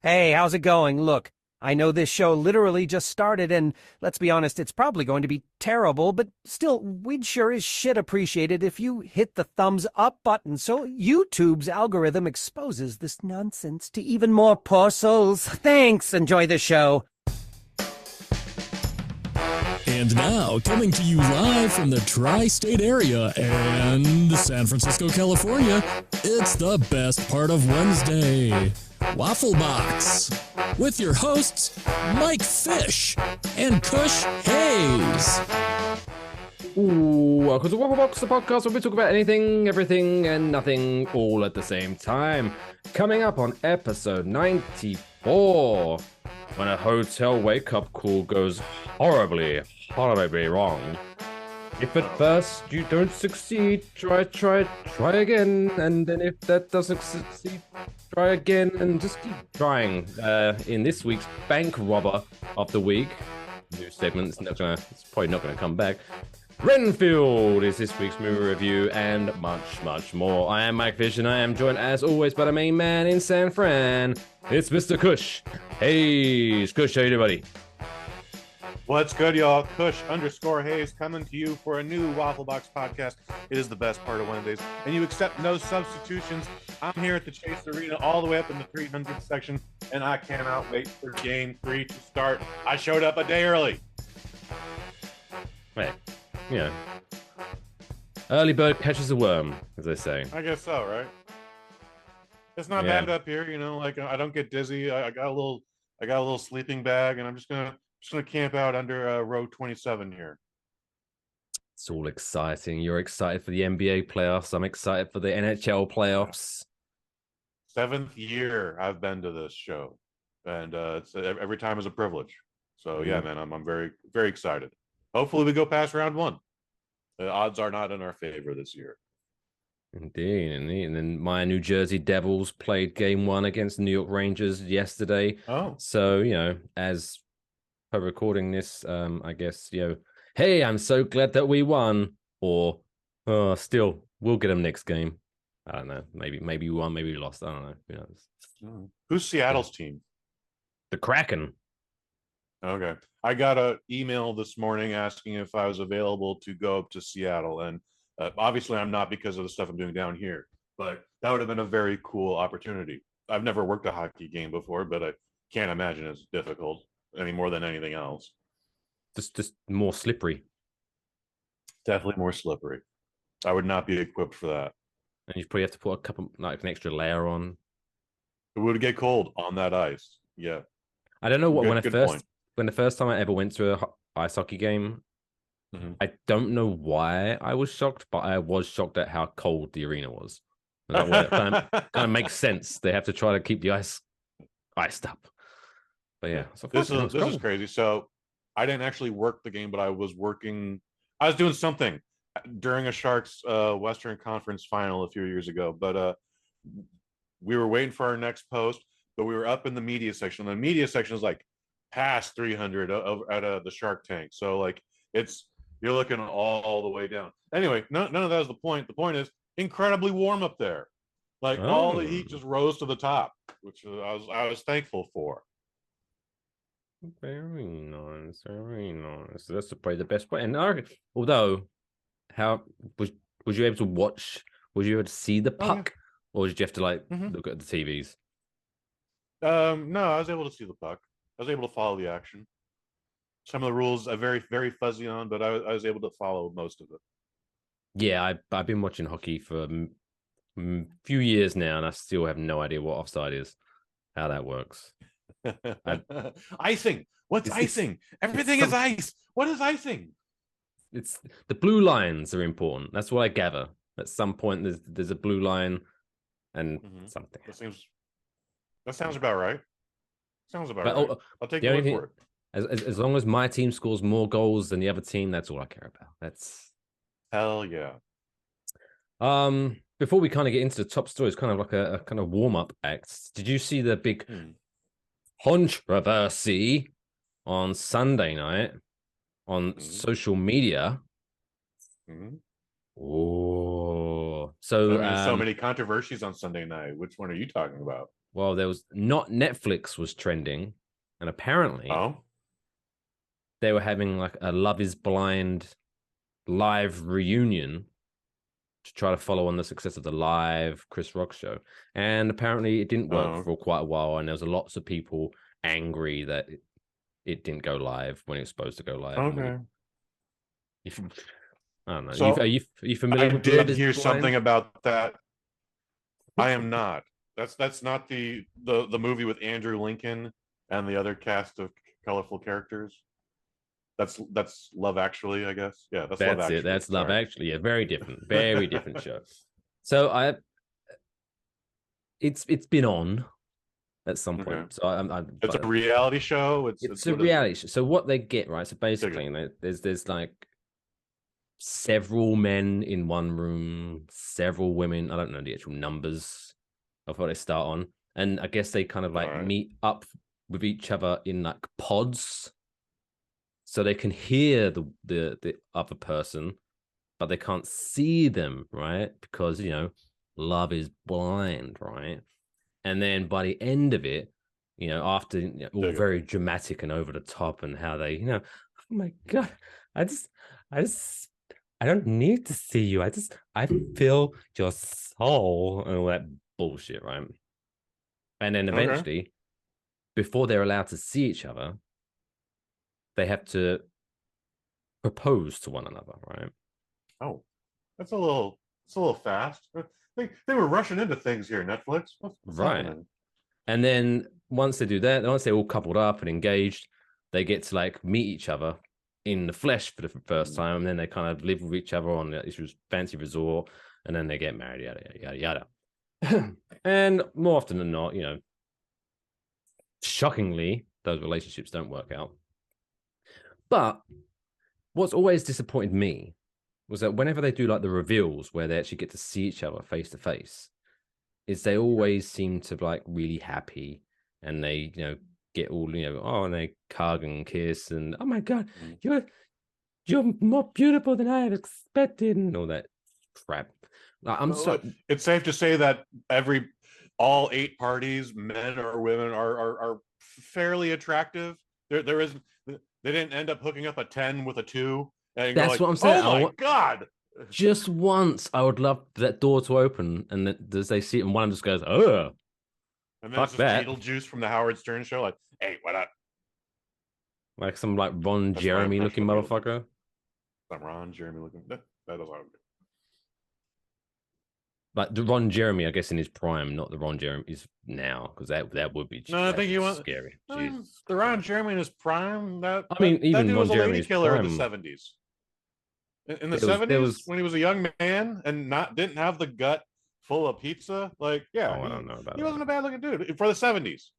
Hey, how's it going? Look, I know this show literally just started, and let's be honest, it's probably going to be terrible, but still, we'd sure as shit appreciate it if you hit the thumbs up button so YouTube's algorithm exposes this nonsense to even more poor souls. Thanks! Enjoy the show. And now, coming to you live from the tri-state area and San Francisco, California, it's the best part of Wednesday, Waffle Box, with your hosts, Mike Fish and Kush Hayes. Ooh, welcome to Waffle Box, the podcast where we talk about anything, everything, and nothing all at the same time. Coming up on episode 94, when a hotel wake-up call goes horribly wrong. If at first you don't succeed, try again, and then if that doesn't succeed, try again, and just keep trying. In this week's Bank Robber of the Week, new segment, it's probably not gonna come back. Renfield is this week's movie review, and much more. I am Mike Fish, and I am joined as always by the main man in San Fran. It's Mr. Kush. Hey, Kush, how you doing, buddy? What's good, y'all? Kush_Hayes coming to you for a new Waffle Box podcast. It is the best part of Wednesdays, and you accept no substitutions. I'm here at the Chase Arena all the way up in the 300 section, and I cannot wait for Game 3 to start. I showed up a day early. Hey, you know, early bird catches a worm, as they say. I guess so, right? It's not bad up here, you know. Like I don't get dizzy. I got a little sleeping bag, and I'm just gonna camp out under row 27 here. It's all exciting. You're excited for the NBA playoffs. I'm excited for the NHL playoffs. 7th year I've been to this show, and it's every time is a privilege. So yeah, man, I'm very excited. Hopefully we go past round 1. The odds are not in our favor this year. Indeed. And then my New Jersey Devils played game 1 against the New York Rangers yesterday. Oh, so as per recording this, I guess hey, I'm so glad that we won. Or still, we'll get them next game. I don't know. Maybe we won, maybe we lost. I don't know. Who knows? Who's Seattle's team? The Kraken. Okay. I got an email this morning asking if I was available to go up to Seattle. And obviously I'm not because of the stuff I'm doing down here. But that would have been a very cool opportunity. I've never worked a hockey game before, but I can't imagine it's difficult any more than anything else. Just more slippery. Definitely more slippery. I would not be equipped for that. And you probably have to put an extra layer on. It would get cold on that ice. Yeah. I don't know what when the first time I ever went to a ice hockey game, I don't know why I was shocked, but I was shocked at how cold the arena was. And that kind of makes sense. They have to try to keep the ice iced up. But yeah, so this is crazy. So I didn't actually work the game, but I was doing something during a Sharks Western Conference final a few years ago. But we were waiting for our next post, but we were up in the media section. The media section is like past 300 at the Shark Tank. So like you're looking all the way down. Anyway, none of that was the point. The point is incredibly warm up there. Like all the heat just rose to the top, which I was thankful for. Very nice. That's probably the best way. And although, how was you able to watch? Was you able to see the puck, or did you have to look at the TVs? No, I was able to see the puck. I was able to follow the action. Some of the rules I'm very fuzzy on, but I was able to follow most of it. Yeah, I've been watching hockey for a few years now, and I still have no idea what offside is, how that works. Icing. What's icing? Everything is ice. What is icing? It's the blue lines are important. That's what I gather. At some point, there's a blue line, and something. That sounds about right. Sounds about right. I'll take your word for it. As long as my team scores more goals than the other team, that's all I care about. That's hell yeah. Before we kind of get into the top stories, kind of like a kind of warm up act. Did you see the big controversy on Sunday night on social media? Oh, so many controversies on Sunday night. Which one are you talking about? Well, there was not Netflix was trending, and apparently Oh, they were having like a Love Is Blind live reunion to try to follow on the success of the live Chris Rock show. And apparently it didn't work oh, for quite a while, and there was lots of people angry that it didn't go live when it was supposed to go live. okay. If I don't know, are So you I familiar with did Love Is hear Blind? something about that. I am not. That's not the movie with Andrew Lincoln and the other cast of colorful characters. That's Love Actually, I guess. Yeah, that's Love That's it. Actually. That's Love Sorry. Actually. Yeah, very different show. So it's been on at some Okay. point. So It's a reality show. it's It's a what is reality show. So what they get, right? So basically, it? there's like several men in one room, several women. I don't know the actual numbers of what they start on, and I guess they kind of All like right. meet up with each other in like pods, so they can hear the other person, but they can't see them, right? Because love is blind, right? And then by the end of it, after all Dig it. very dramatic and over the top, and how they, oh my god, I just, I just, I don't need to see you. I feel your soul and all that bullshit, right? And then Okay. eventually, before they're allowed to see each other, they have to propose to one another, right? Oh, that's a little. It's a little fast. They were rushing into things here. Netflix. What's Right. happening? And then once they do that, once they're all coupled up and engaged, they get to like meet each other in the flesh for the first time. And then they kind of live with each other on this fancy resort, and then they get married, yada yada yada yada. And more often than not, shockingly, those relationships don't work out. But what's always disappointed me was that whenever they do like the reveals where they actually get to see each other face to face, is they always seem to like really happy, and they get all and they hug and kiss, and oh my god, Mm. you're more beautiful than I have expected, and all that crap. I'm Well, so it's safe to say that all 8 parties, men or women, are fairly attractive. There is they didn't end up hooking up a 10 with a 2 and go that's like, what I'm saying. oh my god. Just once, I would love that door to open, and that as they see it, and one just goes, "Oh, And then it's fuck just that!" Beetlejuice from the Howard Stern show, like, hey, what up? Like some like Ron That's my Jeremy looking impression of Beetlejuice. motherfucker. I'm Ron Jeremy looking. That doesn't. Like the Ron Jeremy, I guess, in his prime, not the Ron Jeremy is now, because that would be No, I think you want scary. Jesus the Ron Christ. Jeremy in his prime. I mean, That even dude Ron was a lady Jeremy's killer in the prime, 70s. In the there 70s, was. when he was a young man and not didn't have the gut full of pizza, like yeah, Oh, I don't know about he that. wasn't a bad looking dude for the 70s.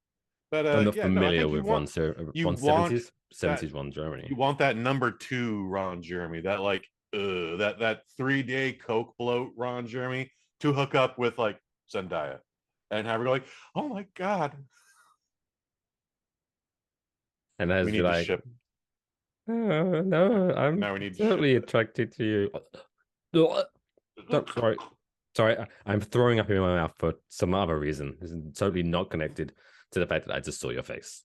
But I'm not yeah, no, I familiar think with you Ron want 70s that Ron Jeremy. you want that number 2 Ron Jeremy, that like that 3-day coke bloat Ron Jeremy to hook up with like Zendaya and have her go like, oh my god, And as we be need to like, ship. oh, no, I'm Now we need to totally ship attracted to you. it. Sorry, I'm throwing up in my mouth for some other reason. It's totally not connected to the fact that I just saw your face.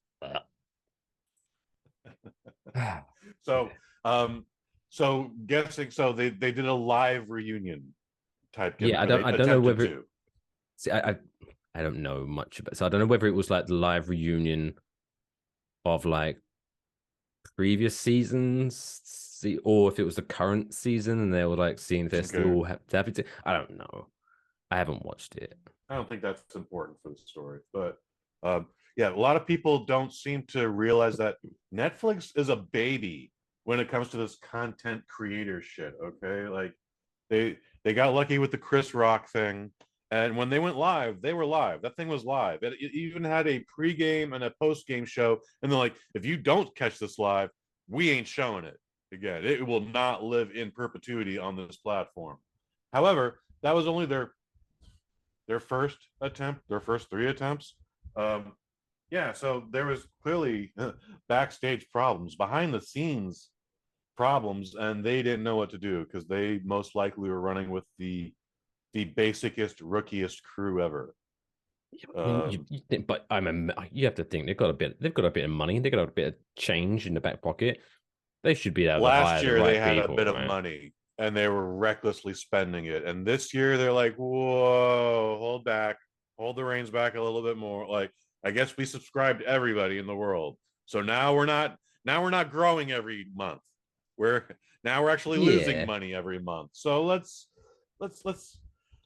So so guessing, so they did a live reunion type gimmick, Yeah, or they I don't know attempted whether to. see I don't know much about, so I don't know whether it was like the live reunion of like previous seasons, or if it was the current season and they were like seeing if they're Okay. still happy to. I don't know. I haven't watched it. I don't think that's important for the story, but yeah, a lot of people don't seem to realize that Netflix is a baby when it comes to this content creator shit. Okay, like they got lucky with the Chris Rock thing, and when they went live, they were live. That thing was live. It even had a pregame and a postgame show, and they're like, if you don't catch this live, we ain't showing it again. It will not live in perpetuity on this platform. However, that was only their first attempt, their first 3 attempts. Um, yeah, so there was clearly backstage problems, behind the scenes problems, and they didn't know what to do because they most likely were running with the basicest, rookiest crew ever. I mean, you think, but you have to think they've got a bit of money, they've got a bit of change in the back pocket. They should be able to last hire the year they right had a people, bit of right? money and they were recklessly spending it. And this year they're like, whoa, hold back, hold the reins back a little bit more. Like, I guess we subscribe to everybody in the world. So now we're not growing every month. We're we're actually losing Yeah, money every month. So let's but get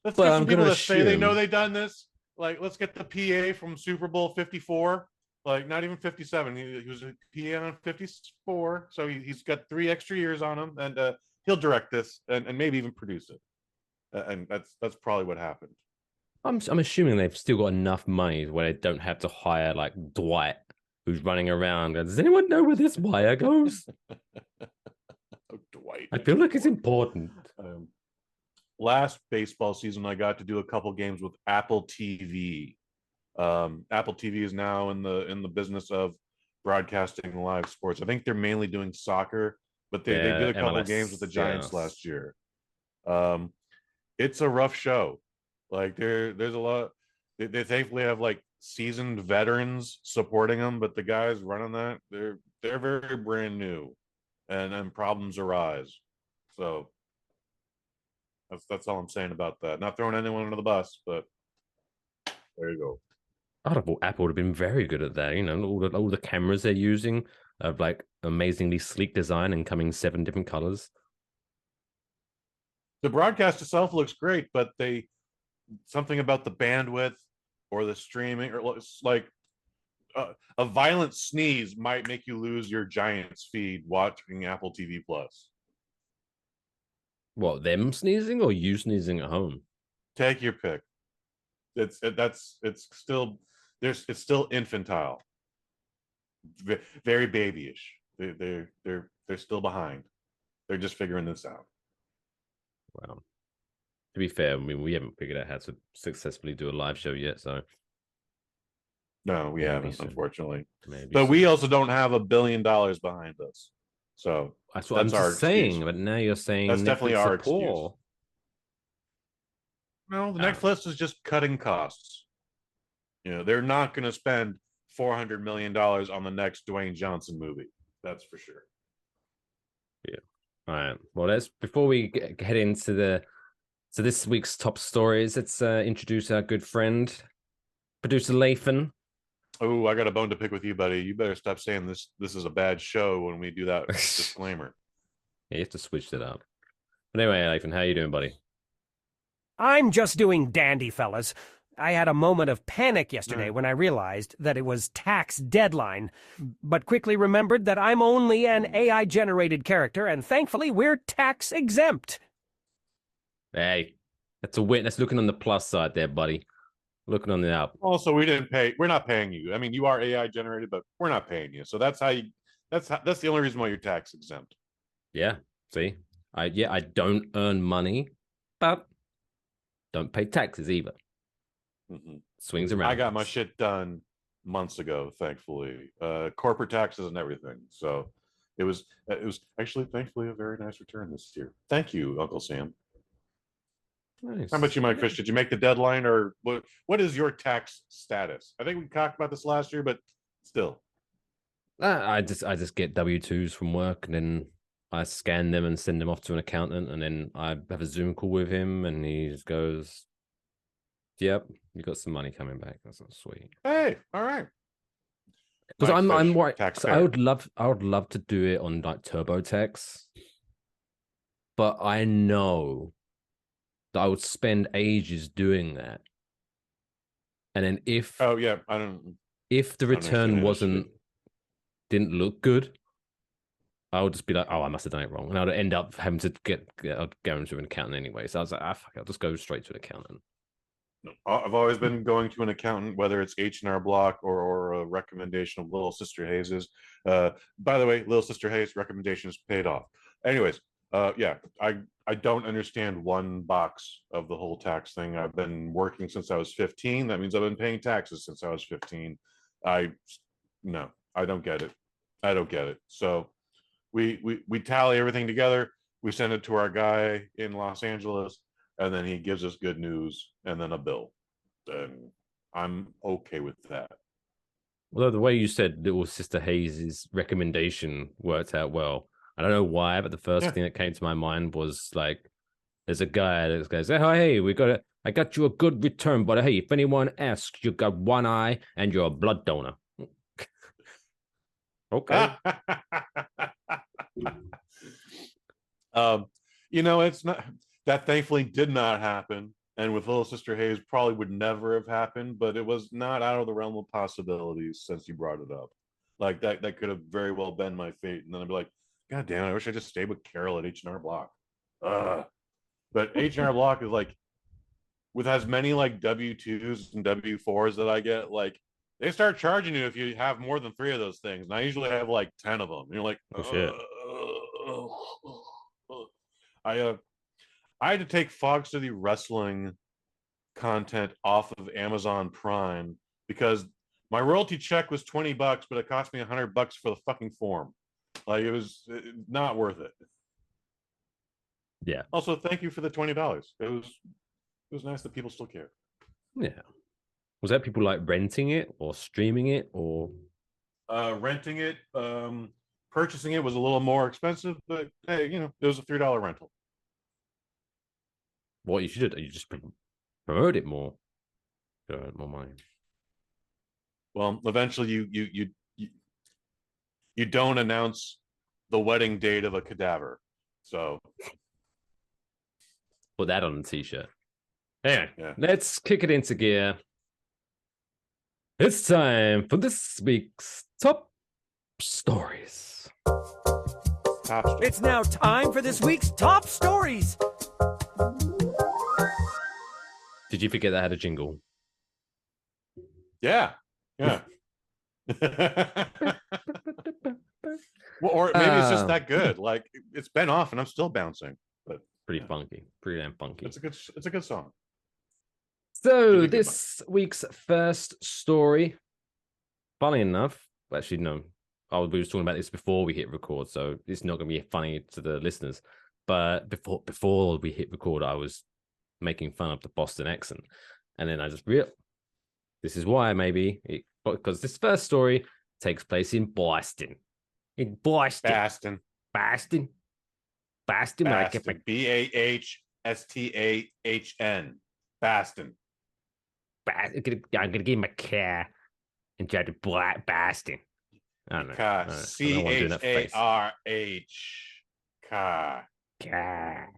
I'm some gonna people that say they know assume. they done this. Like, let's get the PA from Super Bowl 54. Like, not even 57. He was a PA on 54, so he's got 3 extra years on him, and he'll direct this and maybe even produce it. And that's probably what happened. I'm assuming they've still got enough money where they don't have to hire like Dwight, who's running around. Does anyone know where this wire goes? Oh, Dwight. I feel like it's important. Um, Last baseball season, I got to do a couple games with Apple TV. Apple TV is now in the business of broadcasting live sports. I think they're mainly doing soccer, but they did Yeah, a couple games with the MLS. Giants Yes. last year. Um, it's a rough show. Like, there's a lot. They thankfully have like seasoned veterans supporting them, but the guys running that, they're very brand new, and problems arise. So that's all I'm saying about that. Not throwing anyone under the bus, but there you go. I'd have thought Apple would have been very good at that. You know, all the cameras they're using of like amazingly sleek design and coming 7 different colors. The broadcast itself looks great, but they something about the bandwidth or the streaming, or it's like a violent sneeze might make you lose your Giants feed watching Apple TV Plus. What, them sneezing or you sneezing at home? Take your pick. It's still it's still infantile, very babyish. They're still behind. They're just figuring this out. Well, to be fair, I mean, we haven't figured out how to successfully do a live show yet, so No, we maybe haven't, soon. unfortunately. Maybe But we soon. also don't have $1 billion behind us, so That's what I'm that's our just saying. excuse. But now you're saying That's definitely Netflix are our excuse. poor. No, the I next don't know. list is just cutting costs. They're not going to spend $400 million on the next Dwayne Johnson movie. That's for sure. Yeah. All right. Well, let's before we head into this week's top stories, let's introduce our good friend, producer Lathan. Oh, I got a bone to pick with you, buddy. You better stop saying this is a bad show when we do that disclaimer. Yeah, you have to switch it up. But anyway, Lathan, how you doing, buddy? I'm just doing dandy, fellas. I had a moment of panic yesterday when I realized that it was tax deadline, but quickly remembered that I'm only an AI-generated character, and thankfully we're tax exempt. Hey, that's a witness looking on the plus side there, buddy. Looking on the up. Also, we're not paying you. I mean, you are AI generated, but we're not paying you. So that's the only reason why you're tax exempt. Yeah. See, I don't earn money, but don't pay taxes either. Mm-hmm. Swings around. I got my shit done months ago, thankfully. Corporate taxes and everything. So it was actually, thankfully, a very nice return this year. Thank you, Uncle Sam. Nice. How about you, Mike Fish? Did you make the deadline, or what is your tax status? I think we talked about this last year, but still. I just get W-2s from work, and then I scan them and send them off to an accountant, and then I have a Zoom call with him, and he just goes, "Yep, you got some money coming back. That's not sweet." Hey, all right. Because I'm worried. Taxpayer. I would love to do it on like TurboTax, but I know that I would spend ages doing that, and then if Oh yeah, I don't. if the I don't return understand didn't look good, I would just be like, oh, I must have done it wrong. And I'd end up having to go into an accountant anyway. So I was like, fuck, I'll just go straight to an accountant. I've always been going to an accountant, whether it's H&R Block or a recommendation of Little Sister Hayes's. By the way, Little Sister Hayes recommendation is paid off. Anyways, yeah, I don't understand one box of the whole tax thing. I've been working since I was 15. That means I've been paying taxes since I was 15. No, I don't get it. I don't get it. So we tally everything together. We send it to our guy in Los Angeles, and then he gives us good news and then a bill. And I'm okay with that. Although the way you said Little Sister Hayes' recommendation worked out well. I don't know why, but the first thing that came to my mind was like, there's a guy that goes, "Oh, hey, I got you a good return, but hey, if anyone asks, you got one eye and you're a blood donor." Okay. It's not that thankfully did not happen. And with Little Sister Hayes, probably would never have happened, but it was not out of the realm of possibilities since you brought it up. Like that could have very well been my fate. And then I'd be like, God damn, I wish I just stayed with Carol at H&R Block. But H&R Block is like, with as many like W2s and W4s that I get, like they start charging you if you have more than 3 of those things. And I usually have like 10 of them. And you're like, Oh shit. I had to take Fog City Wrestling content off of Amazon Prime because my royalty check was $20, but it cost me $100 for the fucking form. Like it was not worth it. Yeah. Also, thank you for the $20. It was nice that people still care. Yeah. Was that people like renting it or streaming it or renting it? Purchasing it was a little more expensive, but hey, it was a $3 rental. what you should do? You just promote it more. More money. Well, eventually you don't announce the wedding date of a cadaver. So Put that on a t-shirt. Anyway, yeah. Let's kick it into gear. It's time for this week's top stories. It's now time for this week's top stories. Did you forget that had a jingle? Yeah. Well, or maybe it's just that good. Like it's been off and I'm still bouncing. But pretty funky. Pretty damn funky. It's a good song. So this week's first story, funny enough, actually no, we were talking about this before we hit record, so it's not going to be funny to the listeners. But before we hit record, I was making fun of the Boston accent, and then I just realized this is why because this first story takes place in Boston. In Boston. Boston. Boston. Boston. Boston. BAHSTAHN. Boston. I'm gonna get in my car and drive to Boston. I don't know. CHARH. Car.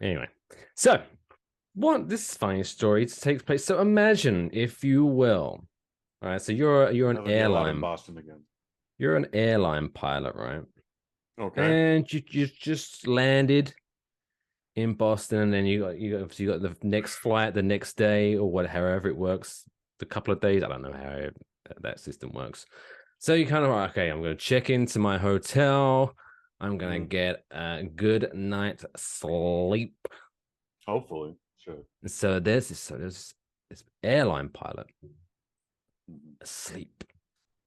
Anyway, so this funny story takes place. So imagine, if you will, all right. So you're an airline. In Boston again. You're an airline pilot, right? Okay. And you just landed in Boston, and then you got the next flight the next day, or however it works, the couple of days. I don't know how that system works. So you kind of okay. I'm going to check into my hotel. I'm going to get a good night's sleep. Hopefully, sure. So there's this airline pilot asleep.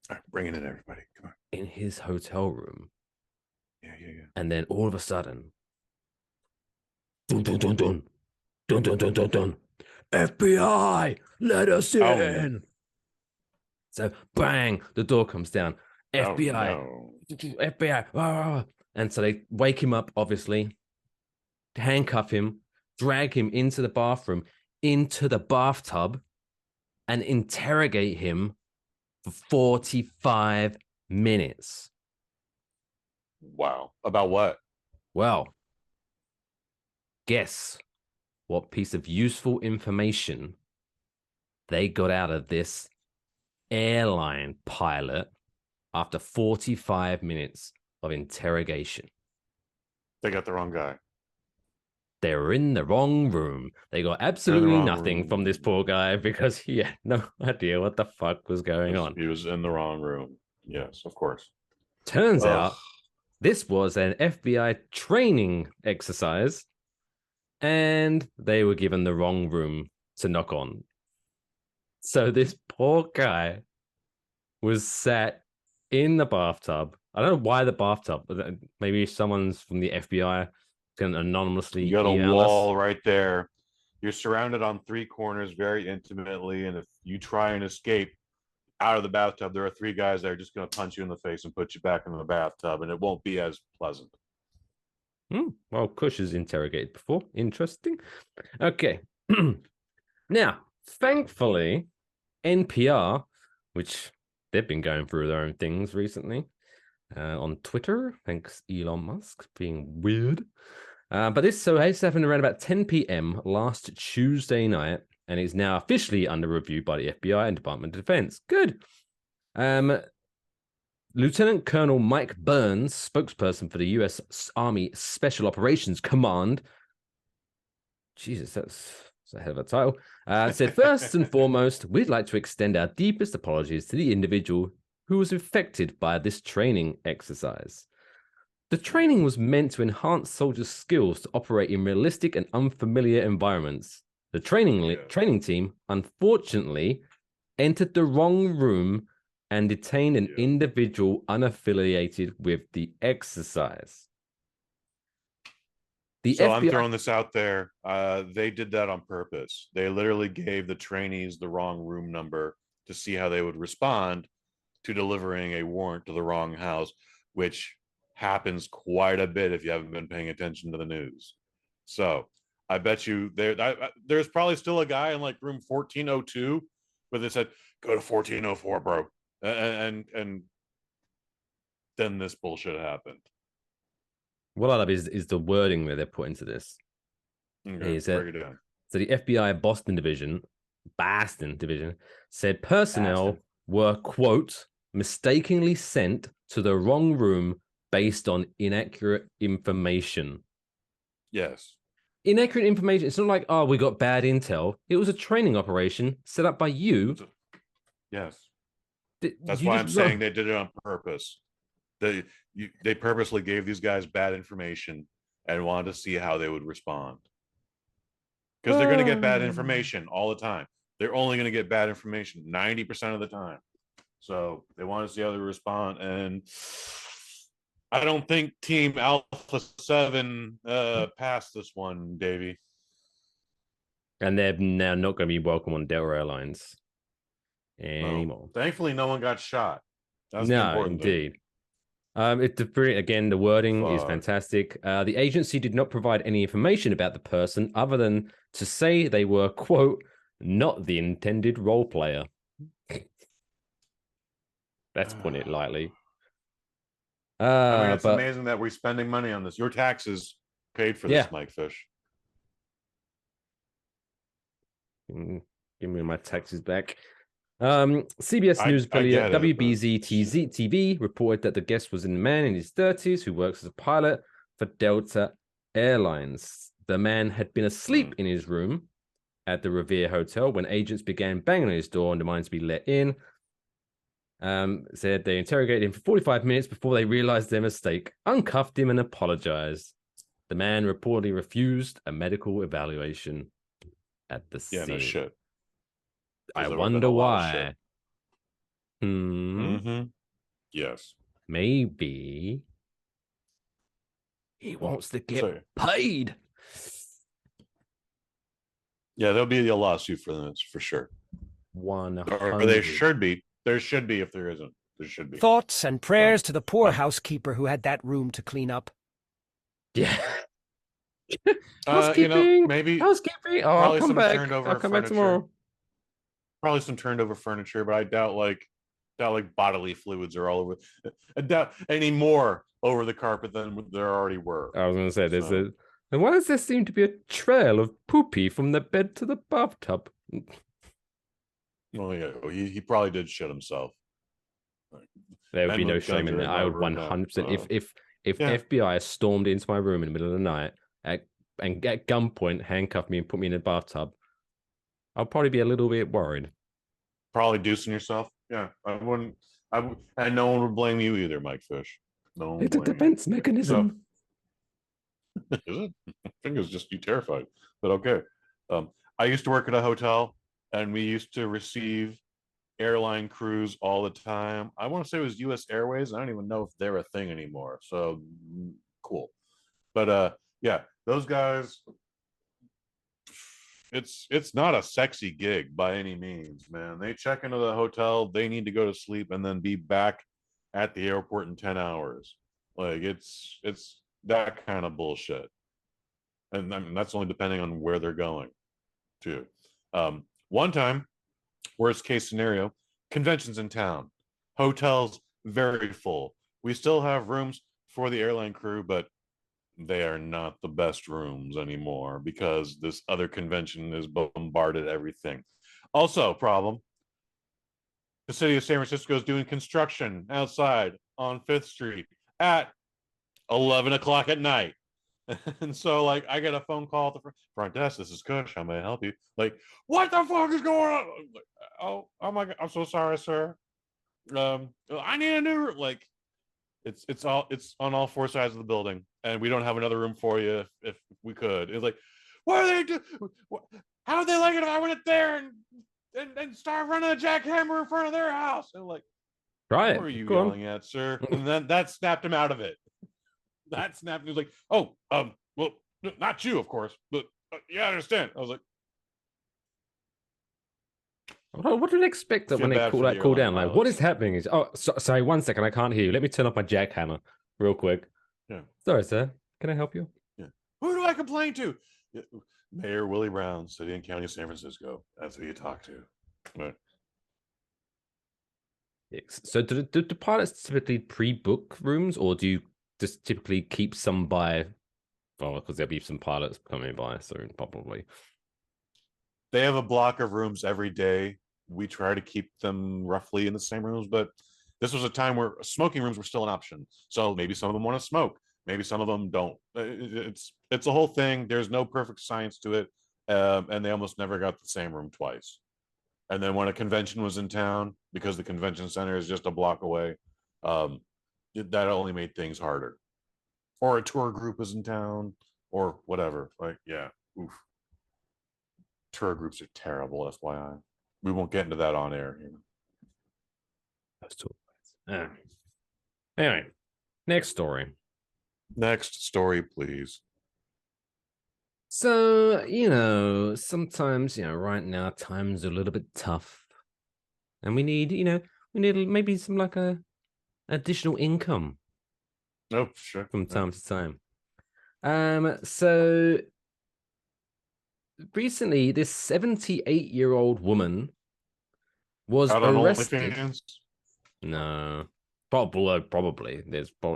All right, bring it in, everybody. Come on. In his hotel room. Yeah. And then all of a sudden, dun dun dun dun, dun dun dun dun dun, FBI, let us in. So bang, the door comes down. FBI, FBI, and so they wake him up, obviously, handcuff him, drag him into the bathroom, into the bathtub, and interrogate him for 45 minutes. Wow. About what? Well, guess what piece of useful information they got out of this airline pilot after 45 minutes of interrogation. They got the wrong guy. They were in the wrong room. They got absolutely nothing from this poor guy because he had no idea what the fuck was going on. He was in the wrong room. Yes, of course. Turns out this was an FBI training exercise, and they were given the wrong room to knock on. So this poor guy was sat in the bathtub. I don't know why the bathtub, but maybe someone's from the FBI can anonymously. You got a wall right there. You're surrounded on three corners very intimately, and if you try and escape out of the bathtub, there are three guys that are just going to punch you in the face and put you back in the bathtub, and it won't be as pleasant. Well, Kush has interrogated before. Interesting. Okay. Now, thankfully, NPR, which they've been going through their own things recently on Twitter, thanks Elon Musk being weird. But this happened around about 10 p.m. last Tuesday night, and is now officially under review by the FBI and Department of Defense. Good. Lieutenant Colonel Mike Burns, spokesperson for the U.S. Army Special Operations Command, Jesus, that's a hell of a title, said, first and foremost, we'd like to extend our deepest apologies to the individual who was affected by this training exercise. The training was meant to enhance soldiers' skills to operate in realistic and unfamiliar environments. The training team, unfortunately, entered the wrong room and detained an individual unaffiliated with the exercise. I'm throwing this out there. They did that on purpose. They literally gave the trainees the wrong room number to see how they would respond to delivering a warrant to the wrong house, which happens quite a bit if you haven't been paying attention to the news. So I bet you there's probably still a guy in like room 1402 where they said, go to 1404, bro. And then this bullshit happened. What I love is the wording that they put into this. Okay, break it down. So the FBI Boston Division said personnel were, quote, mistakenly sent to the wrong room based on inaccurate information. Yes. Inaccurate information. It's not like, oh, we got bad intel. It was a training operation set up by you. Yes. That's why I'm saying they did it on purpose. They purposely gave these guys bad information and wanted to see how they would respond. Because they're going to get bad information all the time. They're only going to get bad information 90% of the time. So they want to see how they respond. And I don't think Team Alpha 7 passed this one, Davey. And they're now not going to be welcome on Delta Airlines anymore. Well, thankfully, no one got shot. That's indeed. The wording is fantastic. The agency did not provide any information about the person other than to say they were, quote, not the intended role player. That's putting it lightly. It's amazing that we're spending money on this. Your taxes paid for this, Mike Fish. Give me my taxes back. CBS News affiliate WBZ-TV reported that the guest was a man in his 30s who works as a pilot for Delta Airlines. The man had been asleep in his room at the Revere Hotel when agents began banging on his door and demanding to be let in. Said they interrogated him for 45 minutes before they realized their mistake, uncuffed him, and apologized. The man reportedly refused a medical evaluation at the scene. Yeah, no shit. I wonder why. Yes. Maybe he wants to get paid. Yeah, there'll be a lawsuit for this for sure. 100. Or there should be. There should be if there isn't. There should be. Thoughts and prayers to the poor housekeeper who had that room to clean up. Yeah. Housekeeping. Maybe housekeeping. Oh, I'll come back. I'll come back tomorrow. Probably some turned over furniture, but I doubt like bodily fluids are all over. I doubt any more over the carpet than there already were. I was going to say, and why does there seem to be a trail of poopy from the bed to the bathtub? Well, yeah, he probably did shit himself. There would be no shame in that. I would 100%. If FBI stormed into my room in the middle of the night and at gunpoint handcuffed me and put me in a bathtub, I'll probably be a little bit worried. Probably dooseing yourself. Yeah, I wouldn't. And no one would blame you either, Mike Fish. No one. It's a defense mechanism. Is it? I think it was just you terrified. But okay. I used to work at a hotel, and we used to receive airline crews all the time. I want to say it was U.S. Airways. I don't even know if they're a thing anymore. So cool. But yeah, those guys. it's not a sexy gig by any means, man. They check into the hotel, they need to go to sleep and then be back at the airport in 10 hours. Like it's that kind of bullshit. And I mean, that's only depending on where they're going to. One time, worst case scenario, conventions in town, hotels very full. We still have rooms for the airline crew, but they are not the best rooms anymore because this other convention has bombarded everything. Also, problem, the city of San Francisco is doing construction outside on 5th Street at 11 o'clock at night. And so, like, I get a phone call at the front desk. This is Kush. How may I help you? Like, what the fuck is going on? Oh my God. I'm so sorry, sir. I need a new room. Like, it's on all four sides of the building, and we don't have another room for you if we could. It's like, what are they do? How would they like it if I went there and start running a jackhammer in front of their house? And like, Right. what are you yelling at, sir? And then that snapped him out of it. That snapped. He was like, oh, well, not you, of course, but yeah, I understand. I was like, what do they expect that when they call down? Like, what is happening? Sorry, 1 second, I can't hear you. Let me turn off my jackhammer real quick. Yeah. Sorry, sir. Can I help you? Yeah. Who do I complain to? Mayor Willie Brown, City and County of San Francisco. That's who you talk to. Right. So do pilots typically pre-book rooms, or do you just typically keep some by? Well, because there'll be some pilots coming by soon, probably. They have a block of rooms every day. We try to keep them roughly in the same rooms, but this was a time where smoking rooms were still an option. So maybe some of them want to smoke, maybe some of them don't. It's a whole thing. There's no perfect science to it, and they almost never got the same room twice. And then when a convention was in town, because the convention center is just a block away, that only made things harder. Or a tour group was in town, or whatever. Like, yeah, oof. Tour groups are terrible, FYI. We won't get into that on air. That's too bad. Anyway, next story. Next story, please. So, sometimes, right now times are a little bit tough. And we need maybe some like a additional income. Oh, sure. From time to time. So recently, this 78-year-old woman was arrested. No, probably.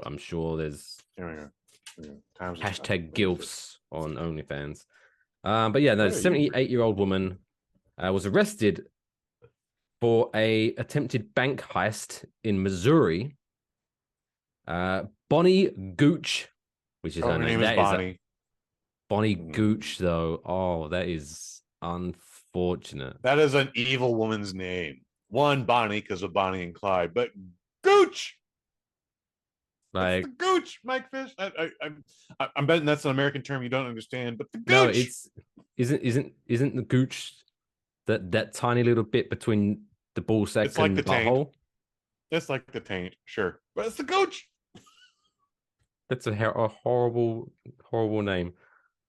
I'm sure there's. Here we go. Hashtag gilfs on OnlyFans. But yeah, no, 78-year-old woman was arrested for a attempted bank heist in Missouri. Bonnie Gooch, which is her name. Is Bonnie. Bonnie Gooch, though. Oh, that is unfortunate. That is an evil woman's name. One, Bonnie, because of Bonnie and Clyde, but Gooch. Like the Gooch, Mike Fish. I'm betting that's an American term you don't understand, but the Gooch. No, isn't the Gooch that tiny little bit between the ball sack and the butthole? It's like the taint, sure, but it's the Gooch. That's a horrible name.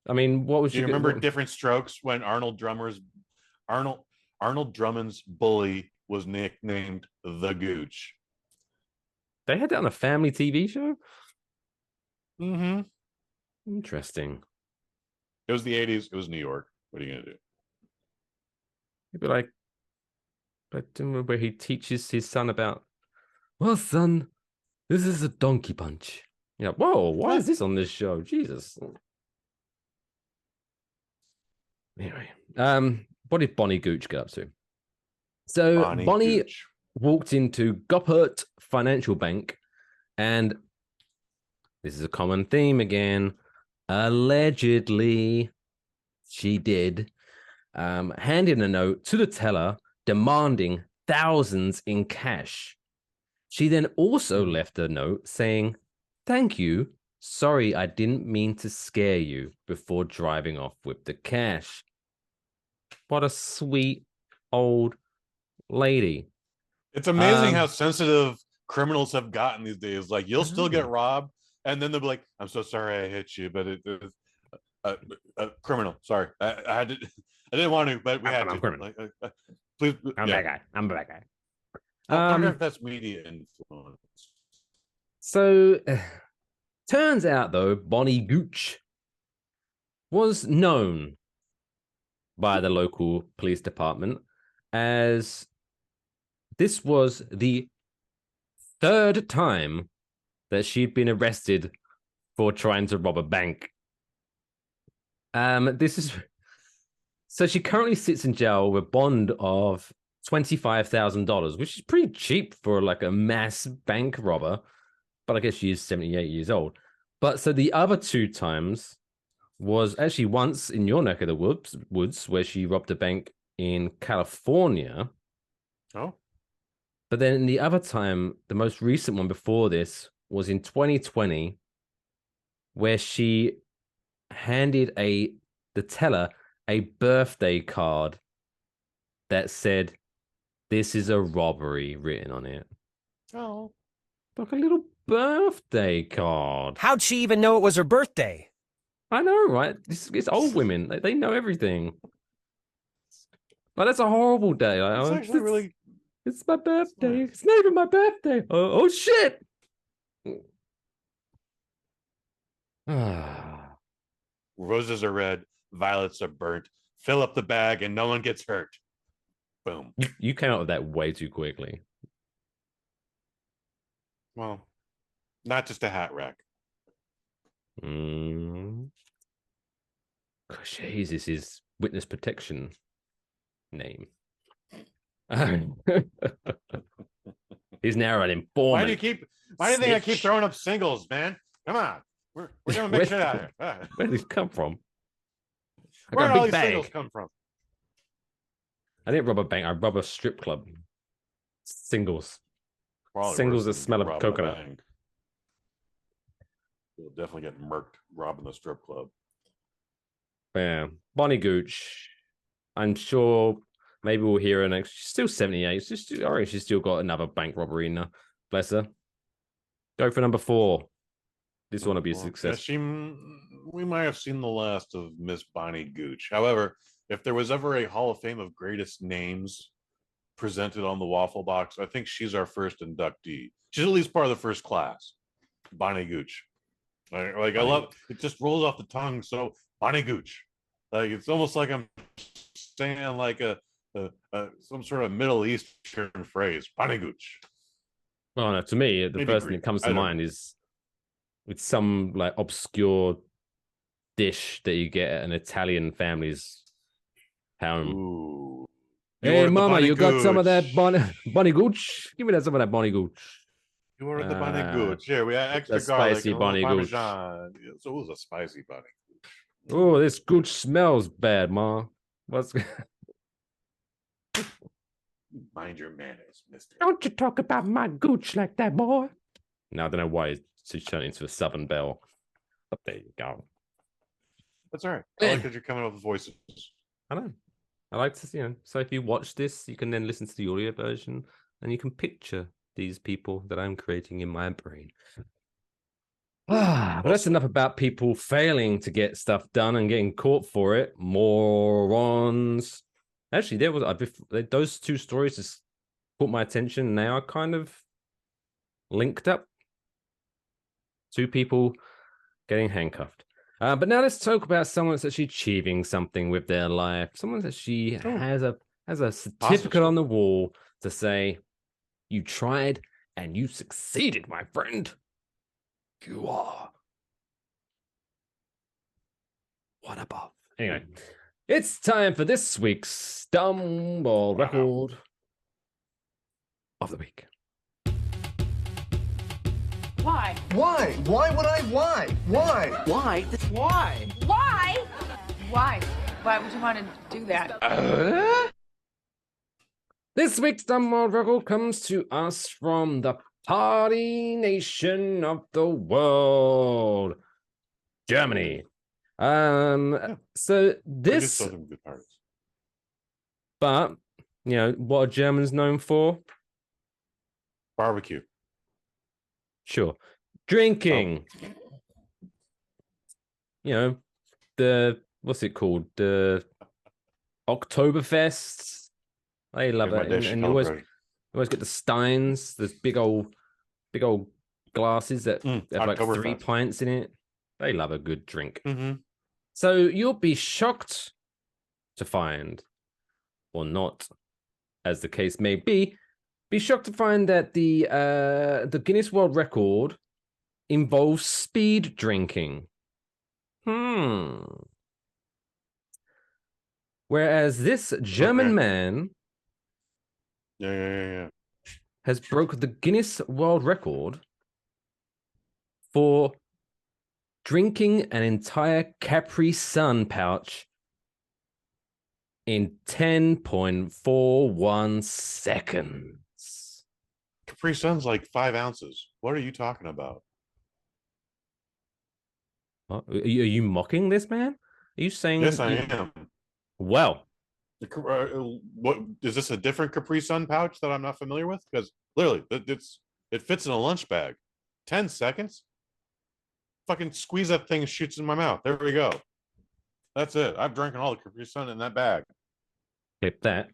I mean, what was you remember Different Strokes when Arnold Drummond's bully was nicknamed the Gooch? They had that on a family TV show? Mm-hmm. Interesting. It was the 80s. It was New York. What are you going to do? It'd be like where he teaches his son about, well, son, this is a donkey punch. Yeah. Whoa, why is this on this show? Jesus. Anyway, what did Bonnie Gooch get up to? So Bonnie walked into Goppert Financial Bank, and this is a common theme again. Allegedly, she did hand in a note to the teller demanding thousands in cash. She then also left a note saying, "Thank you. Sorry, I didn't mean to scare you," before driving off with the cash. What a sweet old lady. It's amazing how sensitive criminals have gotten these days. Like, you'll still get robbed, and then they'll be like, "I'm so sorry I hit you, but it was a criminal. Sorry, I I didn't want to, but we had I'm to. criminal. Please, I'm a bad guy. I'm a bad guy. I wonder if that's media influence. So, turns out though, Bonnie Gooch was known by the local police department as this was the third time that she'd been arrested for trying to rob a bank. This is so she currently sits in jail with a bond of $25,000, which is pretty cheap for like a mass bank robber. But I guess she is 78 years old. But so the other two times was actually once in your neck of the woods where she robbed a bank in California. Oh. But then the other time, the most recent one before this was in 2020, where she handed the teller a birthday card that said, "This is a robbery," written on it. Oh. Like a little birthday card. How'd she even know it was her birthday? I know, right? It's old women. They know everything. But that's a horrible day. It's actually really... It's my birthday. It's not even my birthday. Oh shit. Roses are red, violets are burnt. Fill up the bag and no one gets hurt. Boom. You came up with that way too quickly. Well, not just a hat rack. Kush is his witness protection name. He's now an informant. Why do you think I keep throwing up singles, man? Come on. We're gonna make shit out of here. Where did these come from? Where did all these singles come from? I didn't rob a bank. I robbed a strip club. Singles. Probably Singles that smell of coconut. You'll definitely get murked robbing the strip club. Yeah. Bonnie Gooch. I'm sure maybe we'll hear her next. She's still 78. I reckon she's still got another bank robbery in her. Bless her. Go for number 4. This one will be a success. Yeah, we might have seen the last of Miss Bonnie Gooch. However, if there was ever a Hall of Fame of greatest names presented on the Waffle Box, I think she's our first inductee. She's at least part of the first class. Bonnie Gooch. I love it. Just rolls off the tongue. So Bonnie Gooch. Like it's almost like I'm saying like a some sort of Middle Eastern phrase. Bonnie Gooch. Oh no, to me, the first thing that comes to mind is with some like obscure dish that you get at an Italian family's home. Ooh. Hey, Mama, you got some of that Bonnie Gooch? Give me some of that Bonnie Gooch. You ordered the Bonnie Gooch. Here, we had extra garlic. Spicy Bonnie Gooch. So it was a spicy Bonnie Gooch. Oh, this Gooch smells bad, Ma. What's... Mind your manners, mister. Don't you talk about my Gooch like that, boy. Now, I don't know why she's turned into a Southern Belle. But there you go. That's all right. I like that you're coming up with voices. I know. I like to, so if you watch this, you can then listen to the audio version and you can picture these people that I'm creating in my brain. But that's enough about people failing to get stuff done and getting caught for it. Morons. Actually, those two stories just caught my attention and they are kind of linked up. 2 people getting handcuffed. But now let's talk about someone that's actually achieving something with their life. Someone that she has a certificate on the wall to say, "You tried and you succeeded, my friend. You are one above." Anyway, it's time for this week's Stumble Record of the Week. Why? Why? Why would I? Why? Why? Why? Why? Why? Why? Why would you want to do that? This week's Stumble Record comes to us from the party nation of the world, Germany. So this, but what are Germans known for? Barbecue. Sure. Drinking. The what's it called? The Oktoberfest. They love Here's my it. dish And you always celebrating. get the Steins, those big old glasses that have like 3 Oktoberfest. pints in it. They love a good drink. Mm-hmm. So you'll be shocked to find, or not, as the case may be shocked to find that the Guinness World Record involves speed drinking. Whereas this German man Yeah. has broke the Guinness World Record for drinking an entire Capri Sun pouch in 10.41 seconds. Capri Sun's like 5 ounces. What are you talking about? What? Are you mocking this man? Are you saying? Yes, I am. Well, what is this? A different Capri Sun pouch that I'm not familiar with? Because literally, it fits in a lunch bag. 10 seconds. Fucking squeeze that thing, shoots in my mouth. There we go. That's it. I've drinking all the Capri Sun in that bag. clip that.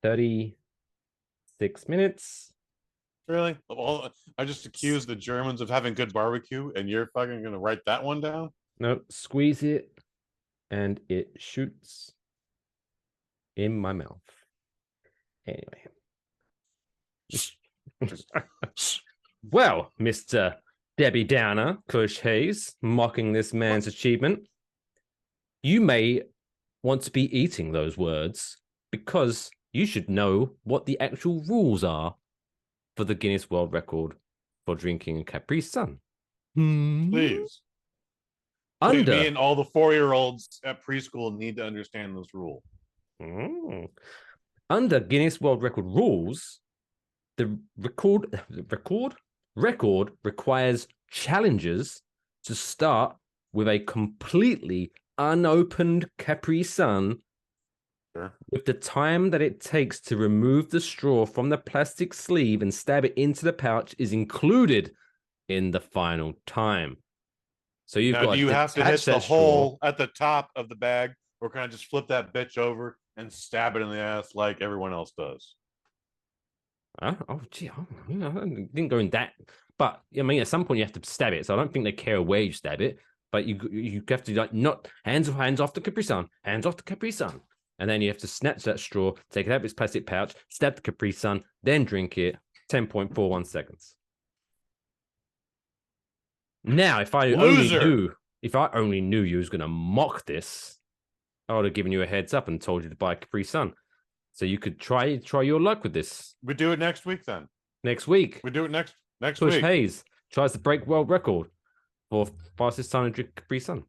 36 minutes. Really? I just accused the Germans of having good barbecue, and you're fucking gonna write that one down? No, squeeze it, and it shoots in my mouth. Anyway. Well, Mr. Debbie Downer, Kush Hayes, mocking this man's achievement, you may want to be eating those words because you should know what the actual rules are for the Guinness World Record for drinking a Capri Sun. Please. Me and all the 4-year-olds at preschool need to understand this rule. Under Guinness World Record rules, the record requires challengers to start with a completely unopened Capri Sun. Sure. With the time that it takes to remove the straw from the plastic sleeve and stab it into the pouch is included in the final time. So you've got do you have to hit the straw. hole at the top of the bag, or can I just flip that bitch over and stab it in the ass like everyone else does? Oh, gee, I didn't go in that. But I mean, at some point you have to stab it. So I don't think they care where you stab it. But you have to like not hands off the Capri Sun, hands off the Capri Sun, and then you have to snatch that straw, take it out of its plastic pouch, stab the Capri Sun, then drink it. 10.41 seconds. Now, if I only knew you was gonna mock this, I would have given you a heads up and told you to buy Capri Sun, so you could try your luck with this. We do it next week then. Next week, We do it next Kush week. Hayes tries to break world record for fastest time to drink Capri Sun.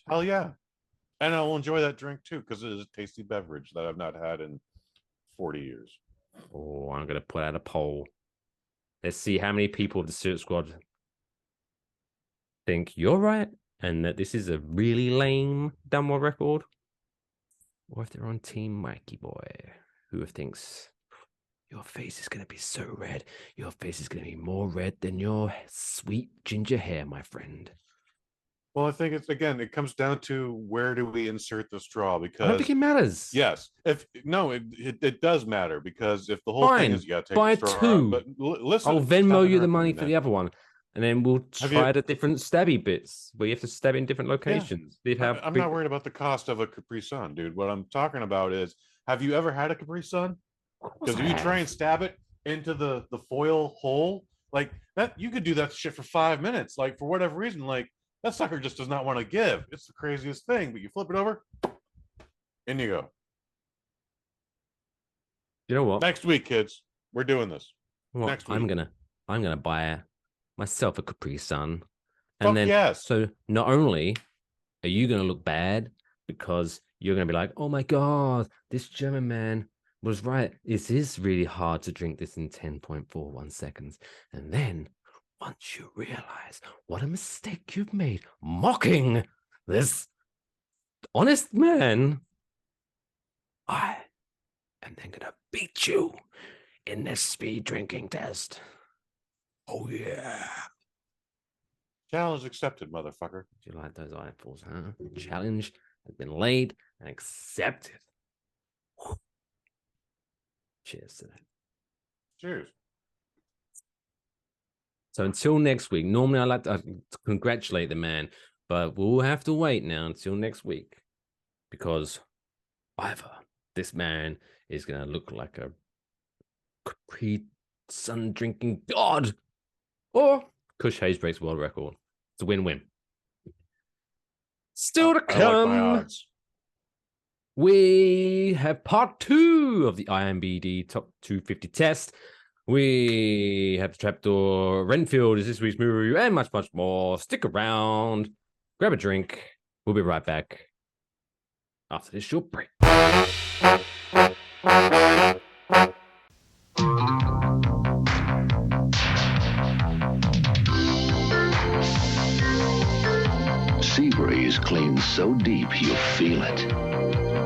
Hell yeah. And I'll enjoy that drink too, because it is a tasty beverage that I've not had in 40 years. Oh, I'm gonna put out a poll. Let's see how many people of the Spirit Squad think you're right and that this is a really lame dumb world record, or if they're on Team Mikey Boy, who thinks your face is going to be so red, your face is going to be more red than your sweet ginger hair, my friend. Well, I think it comes down to where do we insert the straw, because I don't think it matters. Yes, it does matter, because if the whole thing is you got to take buy the straw two. out, but listen, I'll Venmo you the money for the other one, and then we'll try the different stabby bits where you have to stab it in different locations. Yeah. I'm not worried about the cost of a Capri Sun, dude. What I'm talking about is, have you ever had a Capri Sun? Because if you try and stab it into the foil hole like that, you could do that shit for 5 minutes. Like, for whatever reason, like that sucker just does not want to give. It's the craziest thing. But you flip it over, in you go. You know what? Next week, kids, we're doing this. What? Next week. I'm gonna buy myself a Capri Sun, and then yes. So not only are you gonna look bad because you're gonna be like, oh my god, this German man was right. This is really hard to drink this in 10.41 seconds, and then once you realize what a mistake you've made mocking this honest man, I am then gonna beat you in this speed drinking test. Oh yeah. Challenge accepted, motherfucker. Do you like those eyeballs, huh? Challenge has been laid. and accept it. Whew. Cheers to that. Cheers. So until next week, normally I like to congratulate the man, but we'll have to wait now until next week because either this man is going to look like a Capri Sun drinking god or Kush Hayes breaks world record. It's a win-win. Still to come, I like my odds. we have part 2 of the IMBD Top 250 test. We have the Trapdoor, Renfield is this week's movie review, and much, much more. Stick around, grab a drink. We'll be right back after this short break. Sea breeze cleans so deep you feel it.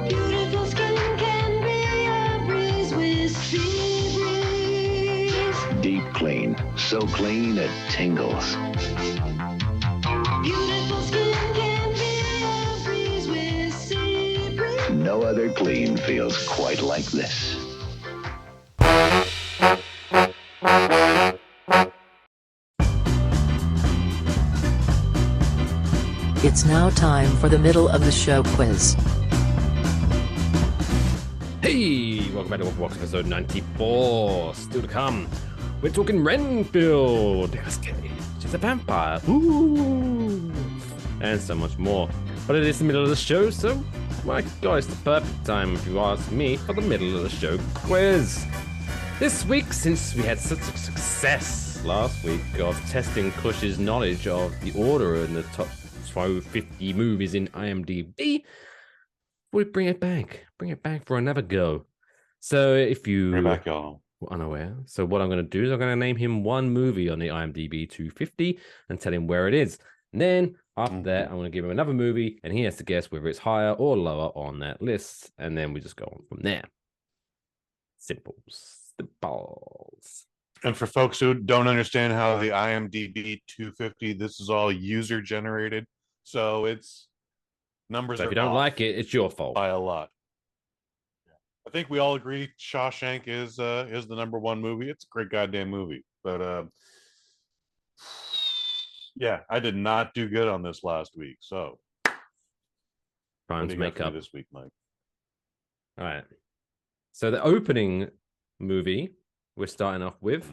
Beautiful skin can be a breeze with sea breeze. Deep clean, so clean it tingles. Beautiful skin can be a breeze with sea breeze. No other clean feels quite like this. It's now time for the middle of the show quiz. Hey, welcome back to Waffle episode 94. Still to come, we're talking Renfield. She's a vampire. Ooh. And so much more. But it is the middle of the show, so my God, it's the perfect time, if you ask me, for the middle of the show quiz. This week, since we had such a success last week of testing Kush's knowledge of the order in the top 50 movies in IMDb, we bring it back for another go. So if you Bring it back, y'all. were unaware, so what I'm going to do is I'm going to name him one movie on the IMDb 250 and tell him where it is. And then after that, I'm going to give him another movie and he has to guess whether it's higher or lower on that list. And then we just go on from there. Simples. And for folks who don't understand how the IMDb 250, this is all user generated. So it's numbers. So if are you don't off like it, it's your fault. by a lot. I think we all agree Shawshank is the number one movie. It's a great goddamn movie. But yeah, I did not do good on this last week. So Trying what do to you got make for me up. this week, Mike? All right. So the opening movie we're starting off with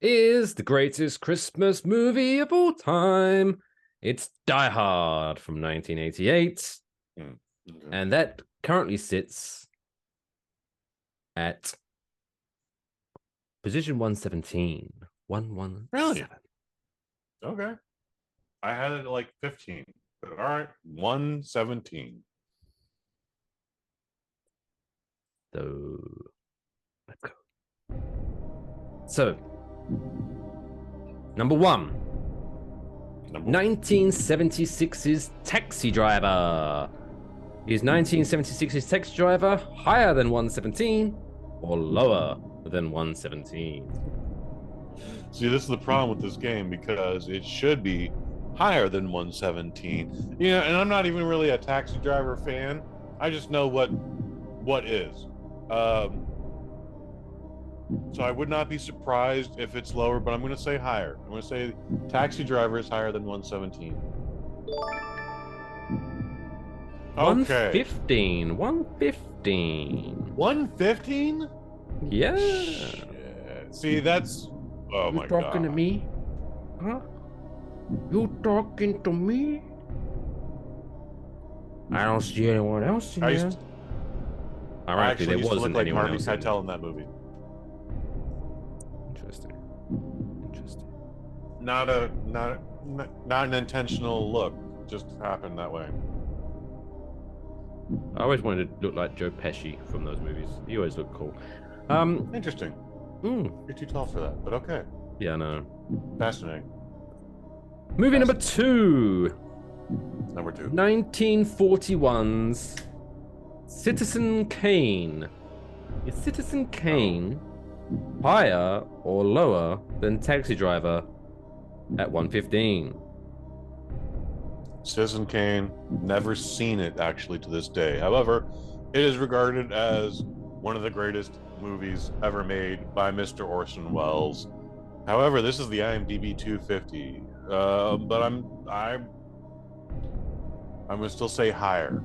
is the greatest Christmas movie of all time. It's Die Hard from 1988. Okay. And that currently sits at position 117. 117. Really? Okay. I had it at like 15. But all right, 117. So let's go. So, number one, 1976's Taxi Driver. Is 1976's Taxi Driver higher than 117 or lower than 117? See, this is the problem with this game because it should be higher than 117. You know, and I'm not even really a Taxi Driver fan. I just know what is. So I would not be surprised if it's lower, but I'm going to say higher. I'm going to say Taxi Driver is higher than 117. Okay. 115. 115. 115? Yeah. Shit. See, that's... Oh, my You God. talking to me? Huh? You talking to me? I don't see anyone else in I there. used, I Ironically, actually there used to wasn't look like anyone Harvey else in there. Keitel in that movie. Interesting. Not an intentional look. Just happened that way. I always wanted to look like Joe Pesci from those movies. He always looked cool. Interesting. Mm, You're too tall for that, but okay. yeah, no. Fascinating. Movie number 2. Number 2. 1941's Citizen Kane. Is Citizen Kane higher or lower than Taxi Driver at 115? Citizen Kane, never seen it actually to this day. However, it is regarded as one of the greatest movies ever made by Mr. Orson Welles. However, this is the IMDb 250, but I'm gonna still say higher.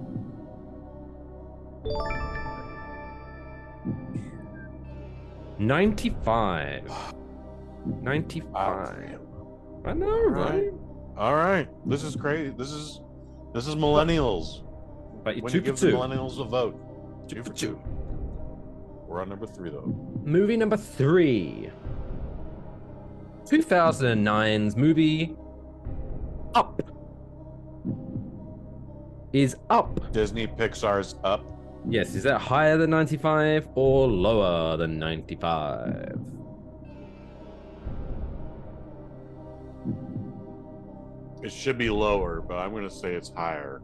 $95. I know, right? All right. This is crazy. This is millennials. But you're When two you for give the two. millennials a vote. Two for two. We're on number 3 though. Movie number 3. 2009's movie Up. Is Up. Disney Pixar's Up. Yes, is that higher than 95 or lower than 95? It should be lower, but I'm gonna say it's higher.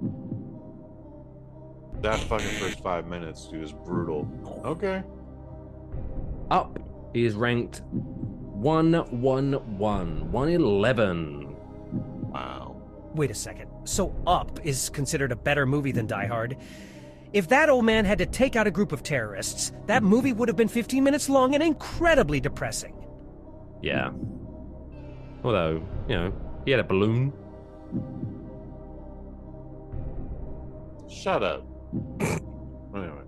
That fucking first 5 minutes, dude, is brutal. Okay. Up is ranked 111. Wow. Wait a second. So Up is considered a better movie than Die Hard? If that old man had to take out a group of terrorists, that movie would have been 15 minutes long and incredibly depressing. Yeah. Although, you know, he had a balloon. Shut up. Anyway.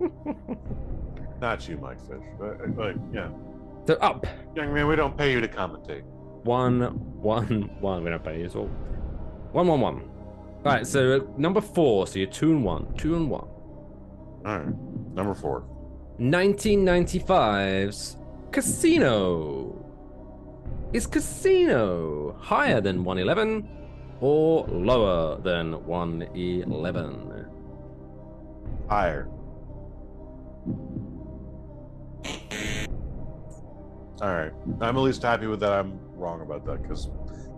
Not you, Mike Fish. But yeah. So Up. Young man, we don't pay you to commentate. 111. We don't pay you at all. 111. All right, so number 4. So you're 2-1. 2-1. All right. Number 4. 1995's Casino. Is Casino higher than 111 or lower than 111? Higher. All right. I'm at least happy with that. I'm wrong about that because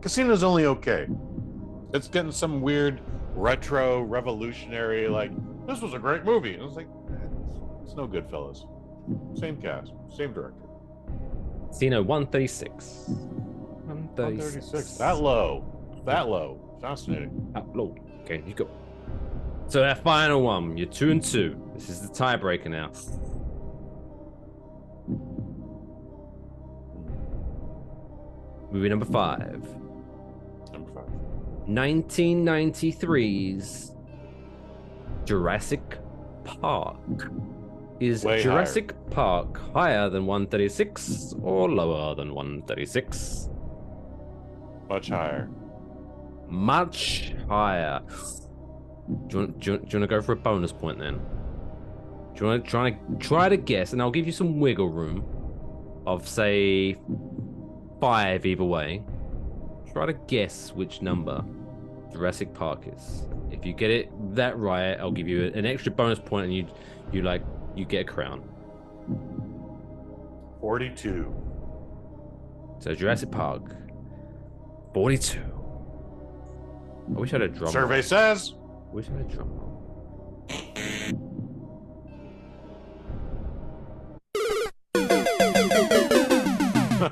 Casino's only okay. It's getting some weird retro revolutionary, like, this was a great movie. And I was like, it's no good, fellas. Same cast, same director. Casino 136. 136. That low. That low. Fascinating. That low. Okay, you go. So that final one, you're 2-2. This is the tiebreaker now. Movie number 5. Number 5. 1993's Jurassic Park. Is Way Jurassic Park higher than 136 or lower than 136? Much higher. Much higher. Do you want to go for a bonus point then? Do you want to try to guess, and I'll give you some wiggle room of say 5 either way. Try to guess which number Jurassic Park is. If you get it that right, I'll give you an extra bonus point, and you get a crown. 42. So Jurassic Park, 42. I wish I had a drum. Survey says. Wish I had a drum.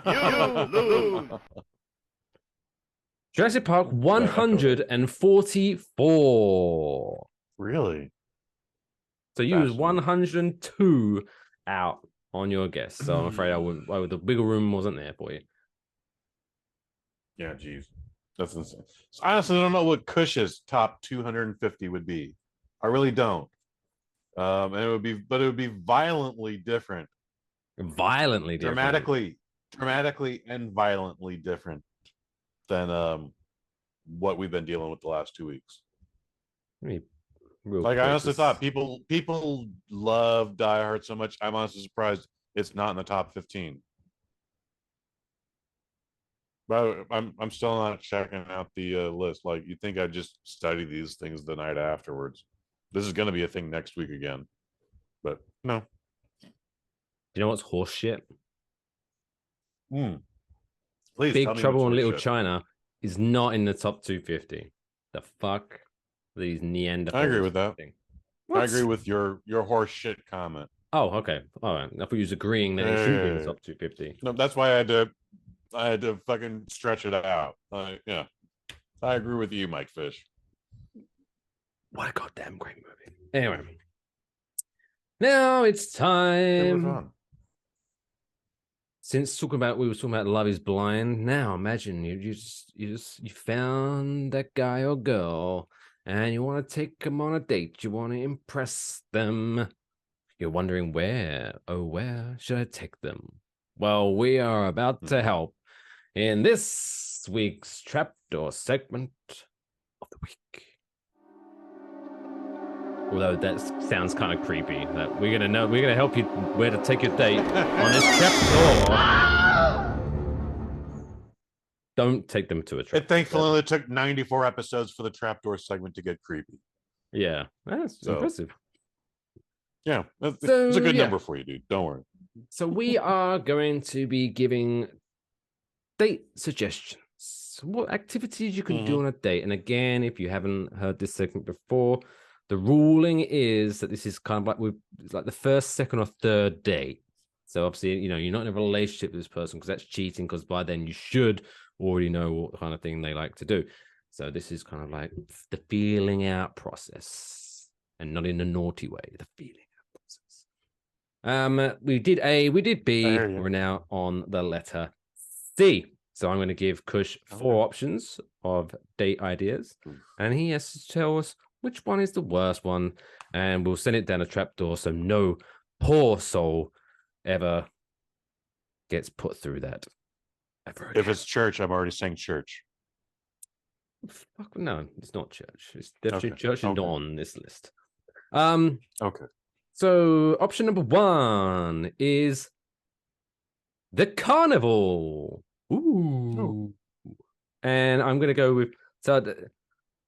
You lose. Jurassic Park 144. Really? So you was 102 out on your guess. So I'm afraid the wiggle room wasn't there for you. Yeah, geez. That's insane. So I honestly don't know what Kush's top 250 would be. I really don't. And it would be violently different. Violently different. Dramatically and violently different than what we've been dealing with the last 2 weeks. I honestly thought people love Die Hard so much. I'm honestly surprised it's not in the top 15. But I'm still not checking out the list. Like, you think I'd just study these things the night afterwards? This is going to be a thing next week again, but no. You know what's horse shit? Please Big tell me Trouble what's in Little horse shit. China is not in the top 250. The fuck? These Neanderthals. I agree with that. What? I agree with your horse shit comment. Oh, okay. All right. I thought you was agreeing that it should be in the top 250. No, that's why I had to fucking stretch it out. Yeah, I agree with you, Mike Fish. What a goddamn great movie. Anyway, now it's It was time. fun. Since we were talking about Love Is Blind. Now imagine you found that guy or girl, and you want to take them on a date. You want to impress them. You're wondering where should I take them? Well, we are about to help in this week's Trapdoor segment of the week. Although that sounds kind of creepy. That we're gonna help you where to take your date on this trapdoor. Don't take them to a trapdoor. It thankfully only took 94 episodes for the trapdoor segment to get creepy. Yeah, that's impressive. Yeah, it's a good number for you, dude. Don't worry. So we are going to be giving date suggestions. What activities you can do on a date. And again, if you haven't heard this segment before, the ruling is that this is kind of like the first, second, or third date. So obviously, you're not in a relationship with this person because that's cheating, because by then you should already know what kind of thing they like to do. So this is kind of like the feeling out process, and not in a naughty way, the feeling out process. We did A, we did B. We're now on the letter C. So I'm going to give Kush 4 options of date ideas, and he has to tell us which one is the worst one, and we'll send it down a trapdoor so no poor soul ever gets put through that. If it's church, I'm already saying church. Fuck, no, it's not church. It's definitely church and not on this list. Okay. So option number 1 is the carnival. Ooh. And I'm gonna go with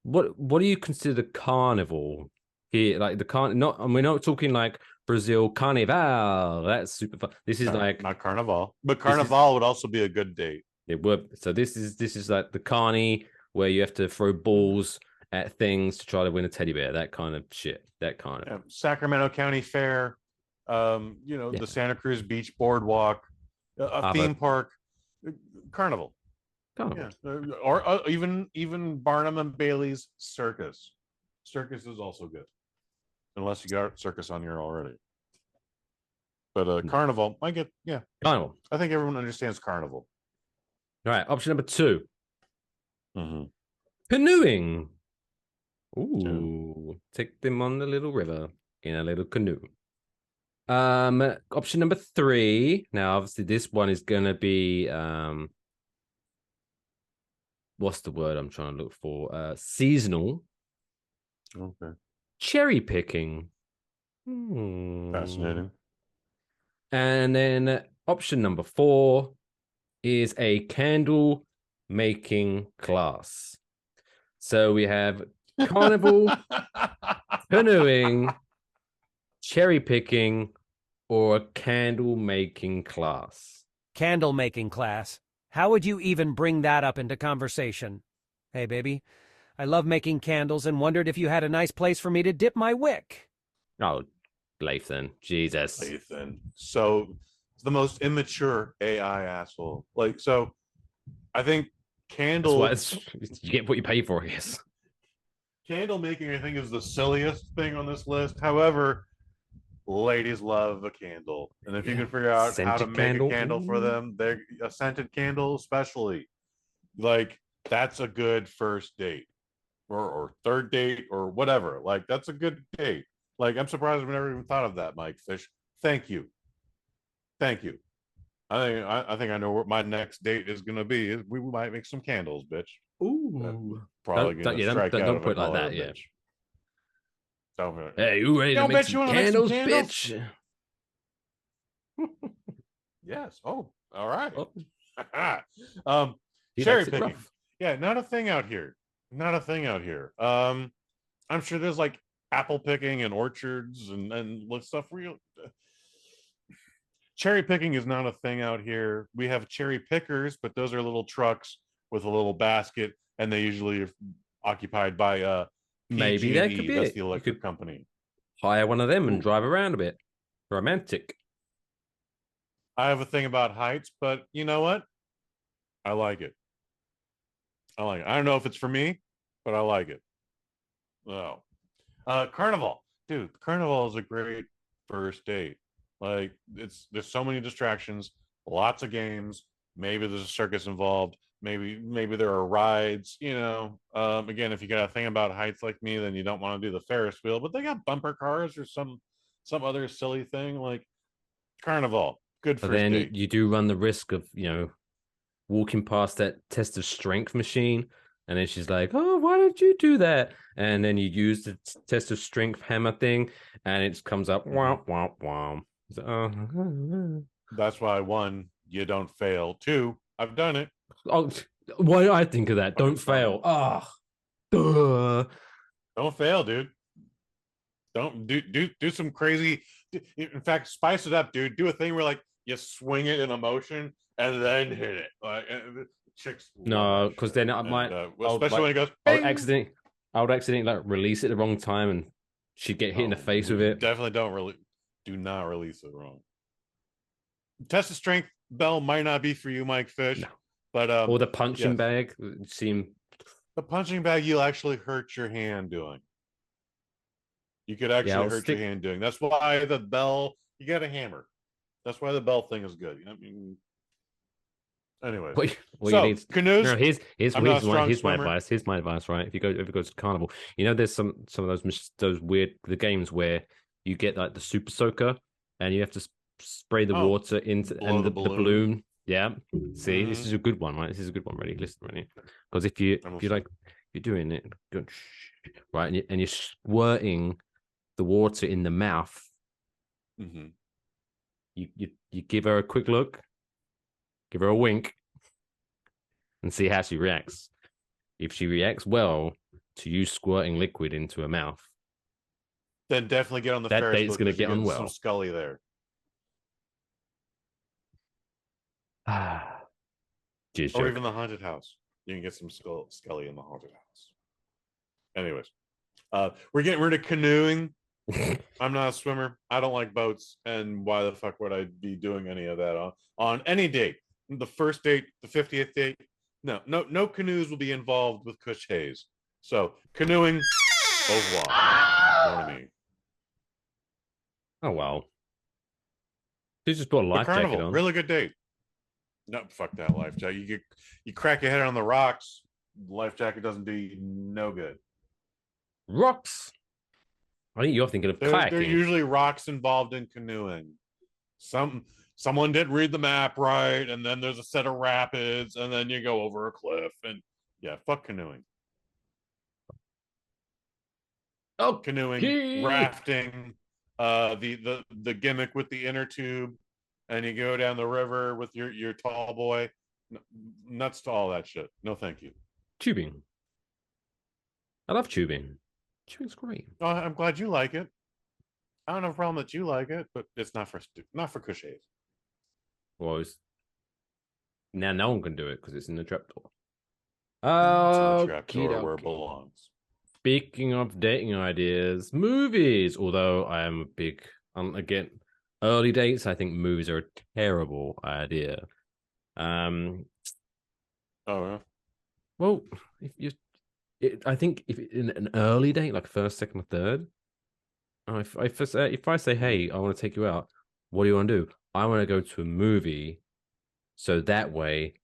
what do you consider the carnival here? Like we're not talking like Brazil Carnival. That's super fun. This is not Carnival, but Carnival would also be a good date. It would. So this is like the carny where you have to throw balls at things to try to win a teddy bear. That kind of shit. That kind of Sacramento County Fair. The Santa Cruz Beach Boardwalk, a theme park, Carnival. Yeah. Or even Barnum and Bailey's Circus. Circus is also good, unless you got Circus on here already. But Carnival, Carnival. I think everyone understands Carnival. All right, option number 2. Canoeing. Ooh, take them on the little river in a little canoe. Option number 3. Now, obviously, this one is gonna be what's the word I'm trying to look for? Seasonal. Okay. Cherry picking. Fascinating. And then option number 4 is a candle making class. So we have carnival, canoeing, cherry picking, or a candle making class. Candle making class. How would you even bring that up into conversation? Hey, baby, I love making candles and wondered if you had a nice place for me to dip my wick. Oh, Lathan. Jesus. Lathan. So, it's the most immature AI asshole. So, I think candle... You get what you pay for, I guess. Candle making, I think, is the silliest thing on this list. However, ladies love a candle, and if you can figure out how to make a candle for them, they're a scented candle especially, that's a good first date or third date or whatever. That's a good date. I'm surprised I've never even thought of that, Mike Fish. Thank you. I think I know what my next date is gonna be. We might make some candles, bitch. Ooh, probably gonna strike out. Don't put it like that, yeah. Hey, you ready to make some candles, bitch? Yes. Oh, all right. Cherry picking. Yeah, not a thing out here. I'm sure there's apple picking and orchards and stuff real. Cherry picking is not a thing out here. We have cherry pickers, but those are little trucks with a little basket, and they usually are occupied by maybe that could be that's the electric company. Hire one of them and drive around a bit. Romantic. I have a thing about heights, but you know what? I like it. I don't know if it's for me, but I like it. Oh. Carnival, dude. Carnival is a great first date. Like there's so many distractions, lots of games. Maybe there's a circus involved. Maybe there are rides. Again, if you got a thing about heights like me, then you don't want to do the Ferris wheel. But they got bumper cars or some other silly thing like Carnival. Good But first then date. you do run the risk of, walking past that test of strength machine. And then she's like, oh, why don't you do that? And then you use the test of strength hammer thing, and it comes up, womp, womp, womp. That's why one, you don't fail. Two, I've done it. Oh, why did I think of that? Don't fail. Ah, duh. Don't fail, dude. Don't do some crazy. In fact, spice it up, dude. Do a thing where like you swing it in a motion and then hit it. Like chicks. No, because then I might, especially when it goes. I would accidentally like release it the wrong time, and she'd get hit in the face with it. Definitely do not release it wrong. Test of strength bell might not be for you, Mike Fish. No. But or the punching bag seem. The punching bag you'll actually hurt your hand doing. You could actually hurt your hand doing. That's why the bell, you got a hammer. That's why the bell thing is good. Anyways, you need canoes. No, here's my advice. Here's my advice. Right, if you go to carnival, there's some of those weird games where you get like the super soaker and you have to spray the water into the balloon. Yeah. See, this is a good one, right? This is a good one. Ready? Listen, ready? Because if you're doing it, right, and you're squirting the water in the mouth, you give her a quick look, give her a wink, and see how she reacts. If she reacts well to you squirting liquid into her mouth, then definitely get on the that Ferris date's going to get on well. Some Scully there. Or even the haunted house. You can get some Scully in the haunted house. Anyways, we're getting rid of canoeing. I'm not a swimmer. I don't like boats. And why the fuck would I be doing any of that on any date? The first date, the 50th date? No canoes will be involved with Kush Hayes. So canoeing, au revoir. Know what I mean? Oh well. She just put a life jacket on. Really good date. No, fuck that life jacket. You crack your head on the rocks. Life jacket doesn't do you no good. Rocks. I think you're thinking of kayaking. There are usually rocks involved in canoeing. Someone didn't read the map right, and then there's a set of rapids, and then you go over a cliff, and yeah, fuck canoeing. Oh, canoeing, rafting, the gimmick with the inner tube, and you go down the river with your tall boy. Nuts to all that shit. No, thank you. Tubing. I love tubing. Tubing's great. Oh, I'm glad you like it. I don't have a problem that you like it, but it's not for Kush Hayes. Well, now no one can do it because it's in the trapdoor. Oh, trapdoor where it belongs. Speaking of dating ideas, movies. Although I am a big, again, early dates. I think movies are a terrible idea. Oh yeah. Well, I think if in an early date, like first, second, or third, if I say, hey, I want to take you out, what do you want to do? I want to go to a movie, so that way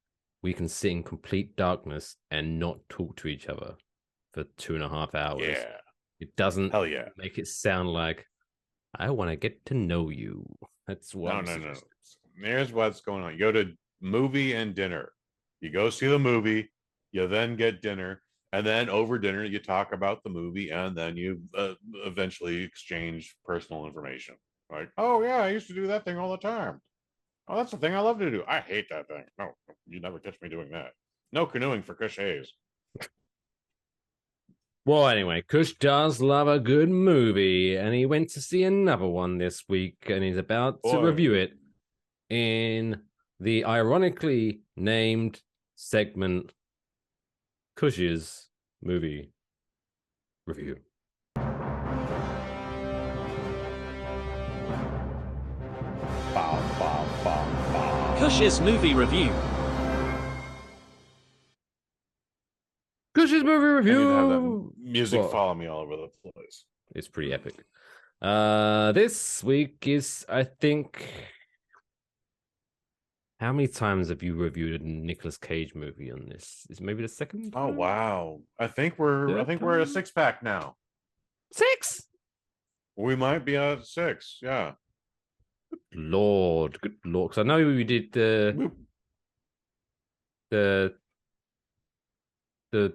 we can sit in complete darkness and not talk to each other for 2.5 hours. Yeah. It doesn't make it sound like I want to get to know you. That's what No. Here's what's going on. You go to movie and dinner. You go see the movie, you then get dinner, and then over dinner you talk about the movie, and then you eventually exchange personal information. Like, oh yeah, I used to do that thing all the time. Oh, that's the thing I love to do. I hate that thing. No, you never catch me doing that. No canoeing for Kush Hayes. Well, anyway, Kush does love a good movie, and he went to see another one this week, and he's about to review it in the ironically named segment Kush's movie review. Kush's movie review. Kush's movie review. I need to have that music follow me all over the place. It's pretty epic. This week is, I think, how many times have you reviewed a Nicolas Cage movie on this? Is maybe the second Oh time? wow. I think we're at a 6-pack now. 6? We might be at 6, yeah. Good Lord. Because I know we did the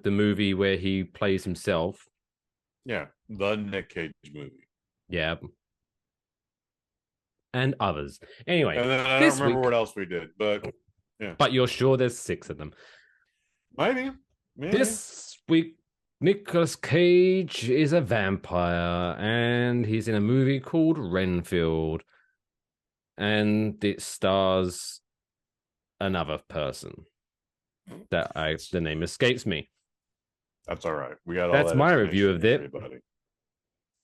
movie where he plays himself. Yeah, the Nick Cage movie. Yeah. And others. Anyway, And then I don't remember what else we did, but yeah. But you're sure there's 6 of them. Maybe. This week, Nicolas Cage is a vampire, and he's in a movie called Renfield. And it stars another person that the name escapes me. That's all right. We got all That's that my review of it. everybody.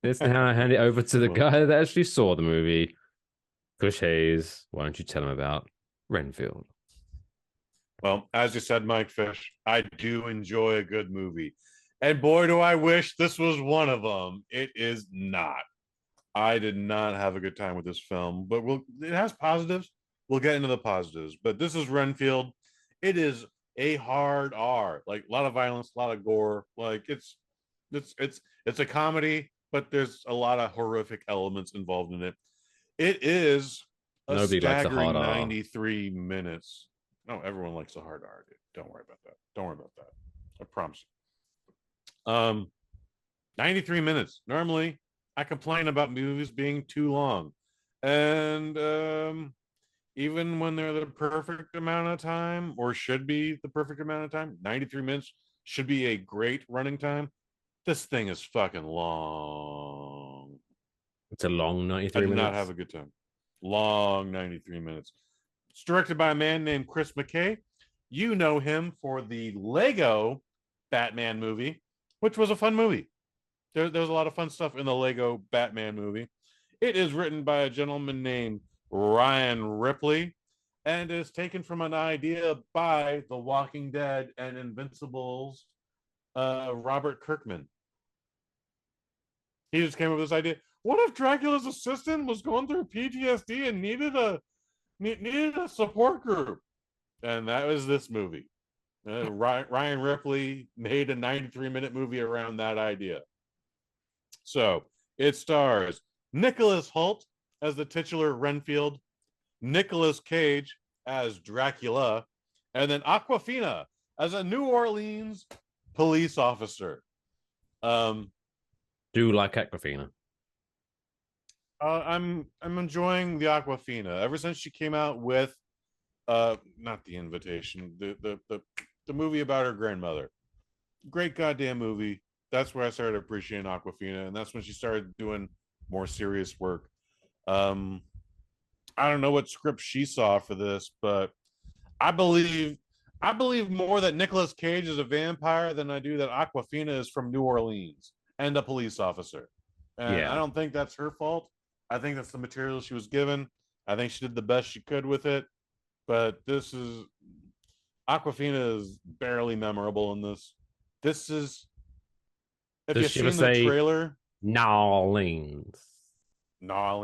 This is how I hand it over to the guy that actually saw the movie. Kush Hayes, why don't you tell him about Renfield? Well, as you said, Mike Fish, I do enjoy a good movie. And boy, do I wish this was one of them. It is not. I did not have a good time with this film, but it has positives. We'll get into the positives. But this is Renfield. It is a hard R, like a lot of violence, a lot of gore. Like it's a comedy, but there's a lot of horrific elements involved in it. It is a staggering 93 minutes. No, everyone likes a hard R, dude. Don't worry about that. Don't worry about that. I promise you. 93 minutes. Normally, I complain about movies being too long. And even when they're the perfect amount of time, or should be the perfect amount of time, 93 minutes should be a great running time. This thing is fucking long. It's a long 93 minutes. I did not have a good time. Long 93 minutes. It's directed by a man named Chris McKay. You know him for the Lego Batman movie, which was a fun movie. There's a lot of fun stuff in the Lego Batman movie. It is written by a gentleman named Ryan Ripley and is taken from an idea by The Walking Dead and Invincible's Robert Kirkman. He just came up with this idea. What if Dracula's assistant was going through PTSD and needed a support group? And that was this movie. Ryan Ripley made a 93-minute movie around that idea. So it stars Nicholas Hoult as the titular Renfield, Nicolas Cage as Dracula, and then Awkwafina as a New Orleans police officer. Do you like Awkwafina? I'm enjoying the Awkwafina ever since she came out with not The Invitation, the movie about her grandmother. Great goddamn movie. That's where I started appreciating Awkwafina, and that's when she started doing more serious work. I don't know what script she saw for this, but I believe more that Nicolas Cage is a vampire than I do that Awkwafina is from New Orleans and a police officer. And yeah. I don't think that's her fault. I think that's the material she was given. I think she did the best she could with it. But Awkwafina is barely memorable in this. This is, if you've seen the trailer, New Orleans. Yeah,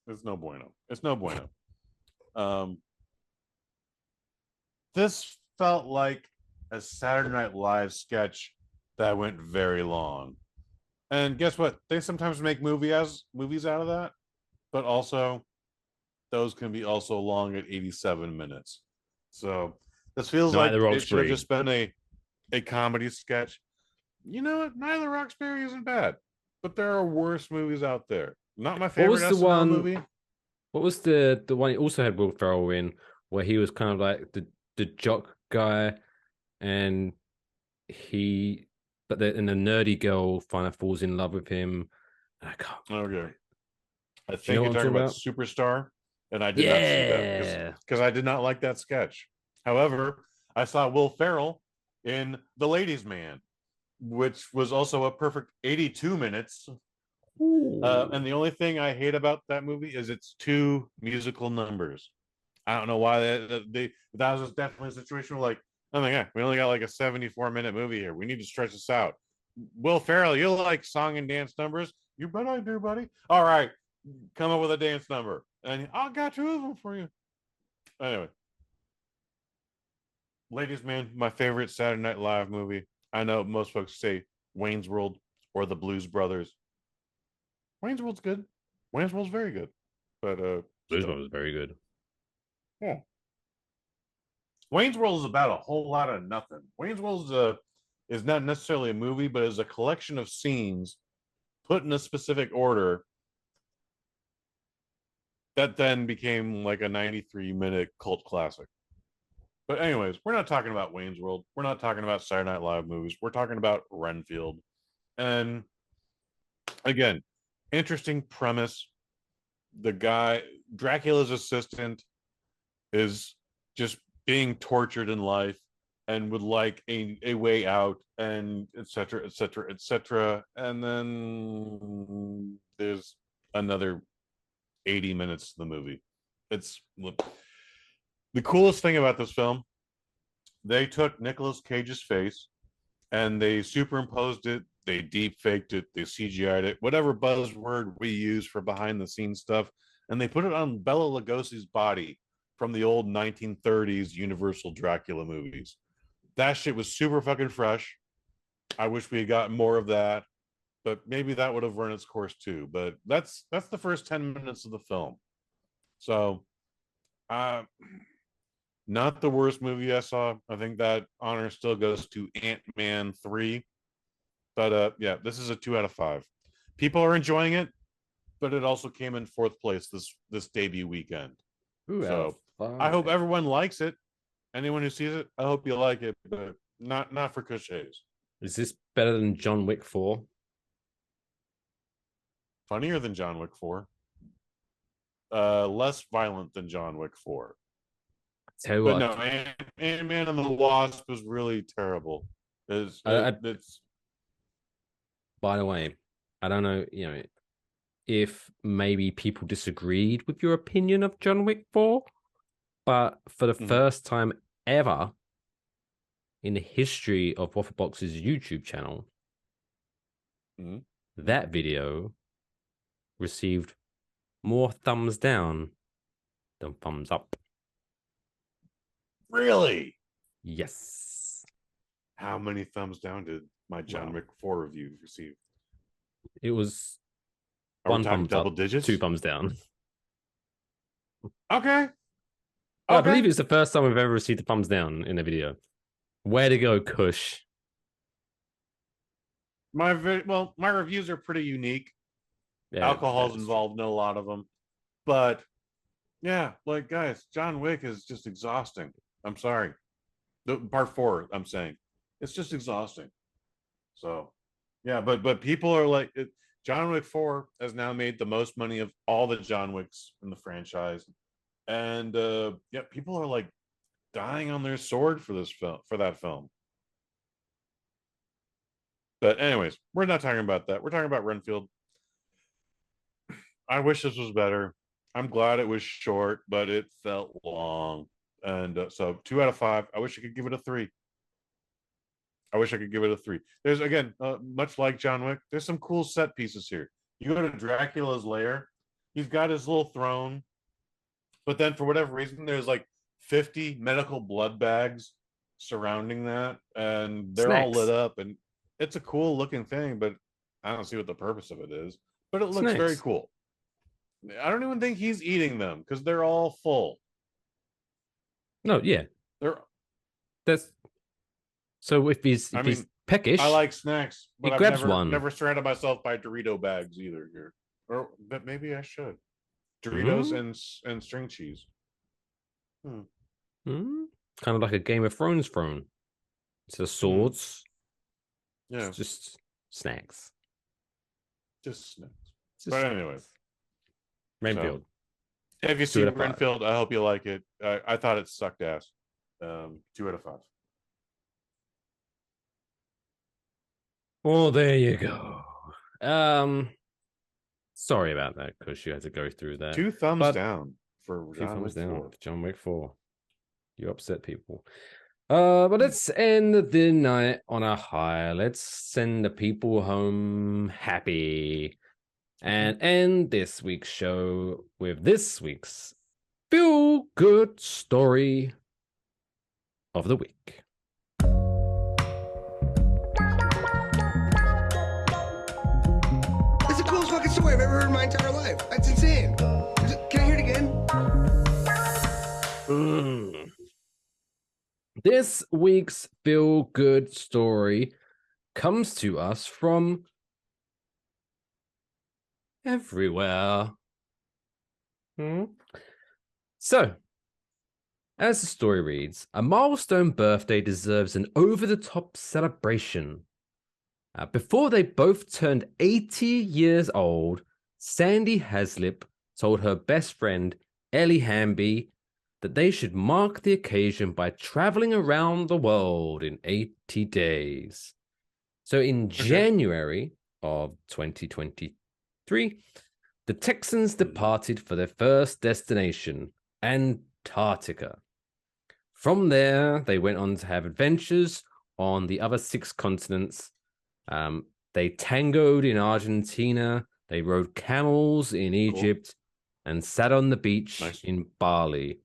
it's no bueno. It's no bueno. This felt like a Saturday Night Live sketch that went very long. And guess what? They sometimes make movies out of that, but also those can be also long at 87 minutes. So this feels like it should have just been a comedy sketch. You know what? Neither Roxbury isn't bad, but there are worse movies out there. Not my favorite SNL movie. What was the one he also had Will Ferrell in, where he was kind of like the jock guy, and the nerdy girl finally falls in love with him. I can't. Okay. I think you're talking about Superstar, and I did not see that because I did not like that sketch. However, I saw Will Ferrell in The Ladies' Man, which was also a perfect 82 minutes. And the only thing I hate about that movie is it's 2 musical numbers. I don't know why that was definitely a situation where, like, I'm like, yeah, we only got like a 74-minute movie here. We need to stretch this out. Will Ferrell, you like song and dance numbers? You bet I do, buddy. All right, come up with a dance number, and I got two of them for you. Anyway, ladies, man, my favorite Saturday Night Live movie. I know most folks say Wayne's World or The Blues Brothers. Wayne's World's good. Wayne's World's very good, but Blues Brothers was very good. yeah. Wayne's World is about a whole lot of nothing. Wayne's World is not necessarily a movie, but is a collection of scenes put in a specific order that then became like a 93-minute cult classic. But anyways, we're not talking about Wayne's World. We're not talking about Saturday Night Live movies. We're talking about Renfield. And again, interesting premise. The guy, Dracula's assistant, is just being tortured in life and would like a way out, and etc., etc., etc. And then there's another 80 minutes to the movie. It's the coolest thing about this film. They took Nicolas Cage's face and they superimposed it, they deep faked it, they CGI'd it, whatever buzzword we use for behind the scenes stuff, and they put it on Bela Lugosi's body from the old 1930s Universal Dracula movies. That shit was super fucking fresh. I wish we had gotten more of that, but maybe that would have run its course too. But that's the first 10 minutes of the film. So not the worst movie I saw. I think that honor still goes to Ant-Man 3. But yeah, this is a 2 out of 5. People are enjoying it, but it also came in 4th place this debut weekend. So I hope everyone likes it. Anyone who sees it, I hope you like it, but not for Kush Hayes. Is this better than John Wick 4? Funnier than John Wick 4. Less violent than John Wick 4. Tell you But what, no, Ant-Man and the Wasp was really terrible. It's by the way, I don't know, if maybe people disagreed with your opinion of John Wick 4, but for the first time ever in the history of Waffle Box's YouTube channel, that video received more thumbs down than thumbs up. Really? Yes. How many thumbs down did my John Wick 4 review receive? It was one thumbs double up, digits, 2 thumbs down. Okay. I believe it's the first time we've ever received a thumbs down in a video. Way to go, Kush. My reviews are pretty unique. Yeah, Alcohol's involved in a lot of them, but yeah, like guys, John Wick is just exhausting. I'm sorry. The part 4, I'm saying, it's just exhausting. So yeah, but people are like, John Wick 4 has now made the most money of all the John Wicks in the franchise, and yeah, people are like dying on their sword for that film. But anyways, we're not talking about that. We're talking about Renfield. I wish this was better. I'm glad it was short, but it felt long. And so 2 out of 5. I wish I could give it a 3. There's, again, much like John Wick, there's some cool set pieces here. You go to Dracula's lair, he's got his little throne, but then for whatever reason, there's like 50 medical blood bags surrounding that, and they're all lit up, and it's a cool looking thing, but I don't see what the purpose of it is. But it looks very cool. I don't even think he's eating them because they're all full. No, yeah. So if he's peckish, I like snacks, but he I've grabs one. never surrounded myself by Dorito bags either here. But maybe I should. Doritos and string cheese. Kind of like a Game of Thrones throne. It's the swords. Yeah. It's just snacks. But anyways. Renfield. So, if you see Renfield, I hope you like it. I thought it sucked ass. 2 out of 5. Well, there you go. Sorry about that, Kush. You had to go through that. 2 thumbs down for John Wick 4. You upset people. But let's end the night on a high. Let's send the people home happy and end this week's show with this week's feel good story of the week. It's the coolest fucking story I've ever heard in my entire life. That's insane. Can I hear it again? This week's feel good story comes to us from everywhere. So, as the story reads, a milestone birthday deserves an over-the-top celebration. Before they both turned 80 years old, Sandy Haslip told her best friend, Ellie Hamby, that they should mark the occasion by traveling around the world in 80 days. So in January of 2023, the Texans departed for their first destination, Antarctica. From there, they went on to have adventures on the other 6 continents. They tangoed in Argentina, they rode camels in Egypt, and sat on the beach in Bali.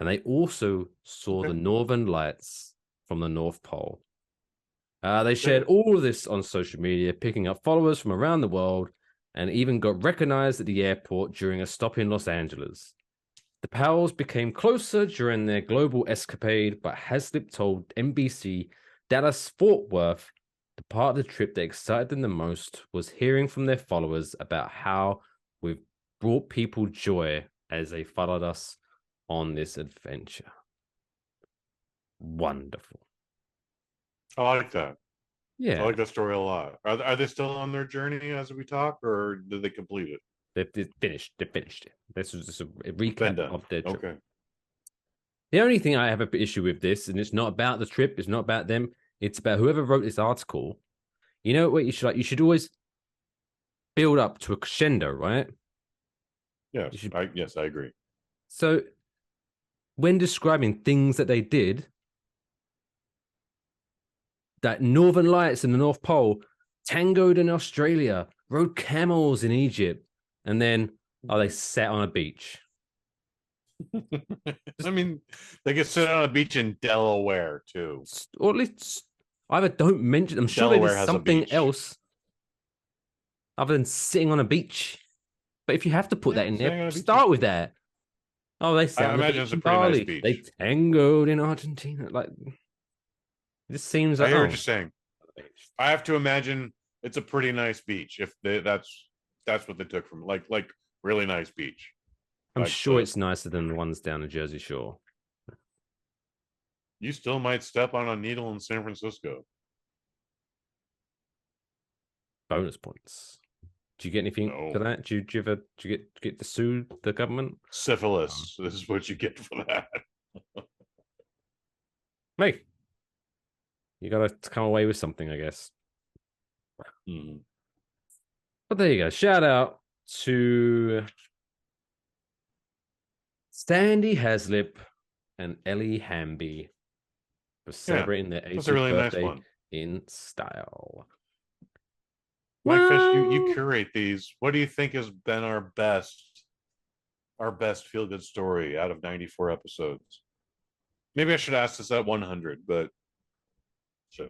And they also saw the Northern Lights from the North Pole. They shared all of this on social media, picking up followers from around the world, and even got recognized at the airport during a stop in Los Angeles. The pals became closer during their global escapade, but Haslip told NBC Dallas-Fort Worth the part of the trip that excited them the most was hearing from their followers about how we've brought people joy as they followed us on this adventure. Wonderful. I like that. Yeah. I like that story a lot. Are they still on their journey as we talk, or did they complete it? They finished it. This was just a recap of their trip. Okay. The only thing I have an issue with this, and it's not about the trip, it's not about them, it's about whoever wrote this article. You know what you should like? You should always build up to a crescendo, right? Yes, yes, I agree. So when describing things that they did, that Northern Lights in the North Pole, tangoed in Australia, rode camels in Egypt, and then they sat on a beach. I mean, they could sit on a beach in Delaware too. Or at least either don't mention. I'm sure Delaware there's has a something beach. else other than sitting on a beach. But if you have to put that in there, start with that. Oh, they sat on the beach in Bali. Beach. They tangoed in Argentina. Like, this seems like. I hear what you're saying. I have to imagine it's a pretty nice beach. If that's what they took from like really nice beach. I'm sure it's nicer than the ones down the Jersey Shore. You still might step on a needle in San Francisco. Bonus points. Do you get anything for that? Do you ever get to sue the government? Syphilis. This is what you get for that. Hey, you gotta come away with something, I guess. But there you go. Shout out to Sandy Haslip and Ellie Hamby for celebrating their 80th birthday nice in style. Mike Fish, you curate these. What do you think has been our best feel-good story out of 94 episodes? Maybe I should ask this at 100, but so.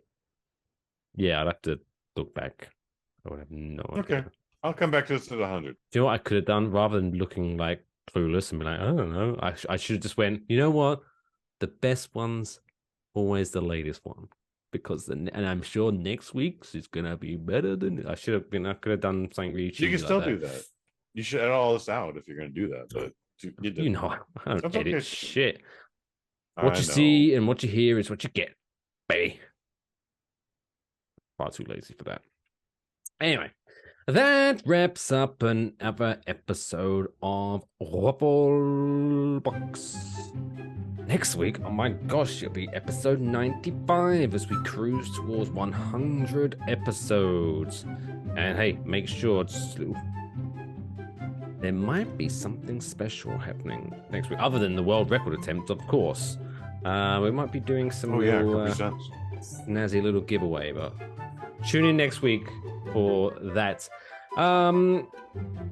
Yeah, I'd have to look back. I would have no idea. Okay, I'll come back to this at 100. Do you know what I could have done? Rather than looking like clueless and be like, I don't know, I should have just went, you know what? The best one's always the latest one. Because and I'm sure next week's is gonna be better than I should have been. I could have done something really cheesy. You can still do that. You should edit all this out if you're gonna do that. But you know, I don't edit shit. What you know. see and what you hear is what you get, baby. Far too lazy for that. Anyway, that wraps up another episode of Waffle Box. Next week, oh my gosh, it'll be episode 95 as we cruise towards 100 episodes. And hey, make sure there might be something special happening next week, other than the world record attempt, of course. We might be doing some Oh yeah, real represents. snazzy little giveaway, but tune in next week for that. I'm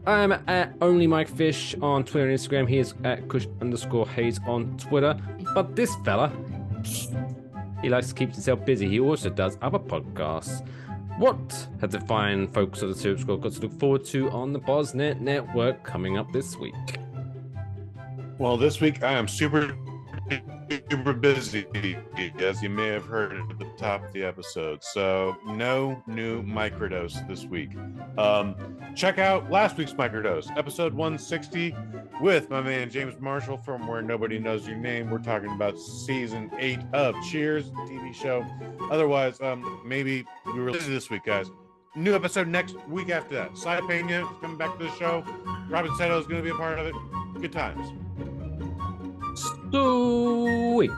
at only Mike Fish on Twitter and Instagram. He is at Kush_Hayes on Twitter. But this fella, he likes to keep himself busy. He also does other podcasts. What have the fine folks of the Super Squad got to look forward to on the Bosnet Network coming up this week? Well, this week I am super busy, as you may have heard at the top of the episode. So no new microdose this week. Check out last week's microdose, episode 160, with my man James Marshall from Where Nobody Knows Your Name. We're talking about season 8 of Cheers, TV show. Otherwise, maybe we were busy this week, guys. New episode next week after that. Cy Pena is coming back to the show. Robin Seto is going to be a part of it. Good times. Sweet.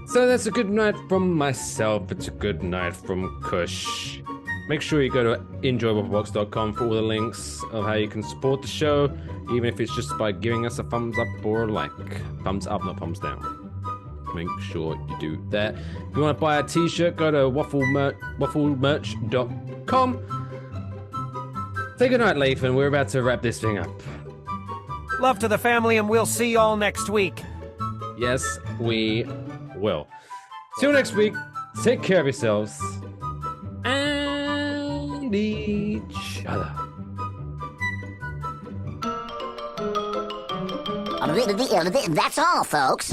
So that's a good night from myself. It's a good night from Kush. Make sure you go to enjoywafflebox.com for all the links of how you can support the show, even if it's just by giving us a thumbs up or a like. Thumbs up, not thumbs down. Make sure you do that. If you want to buy a t-shirt, go to wafflemerch.com. Say goodnight, Lathan. We're about to wrap this thing up. Love to the family, and we'll see y'all next week. Yes, we will. Till next week, take care of yourselves and each other. That's all, folks.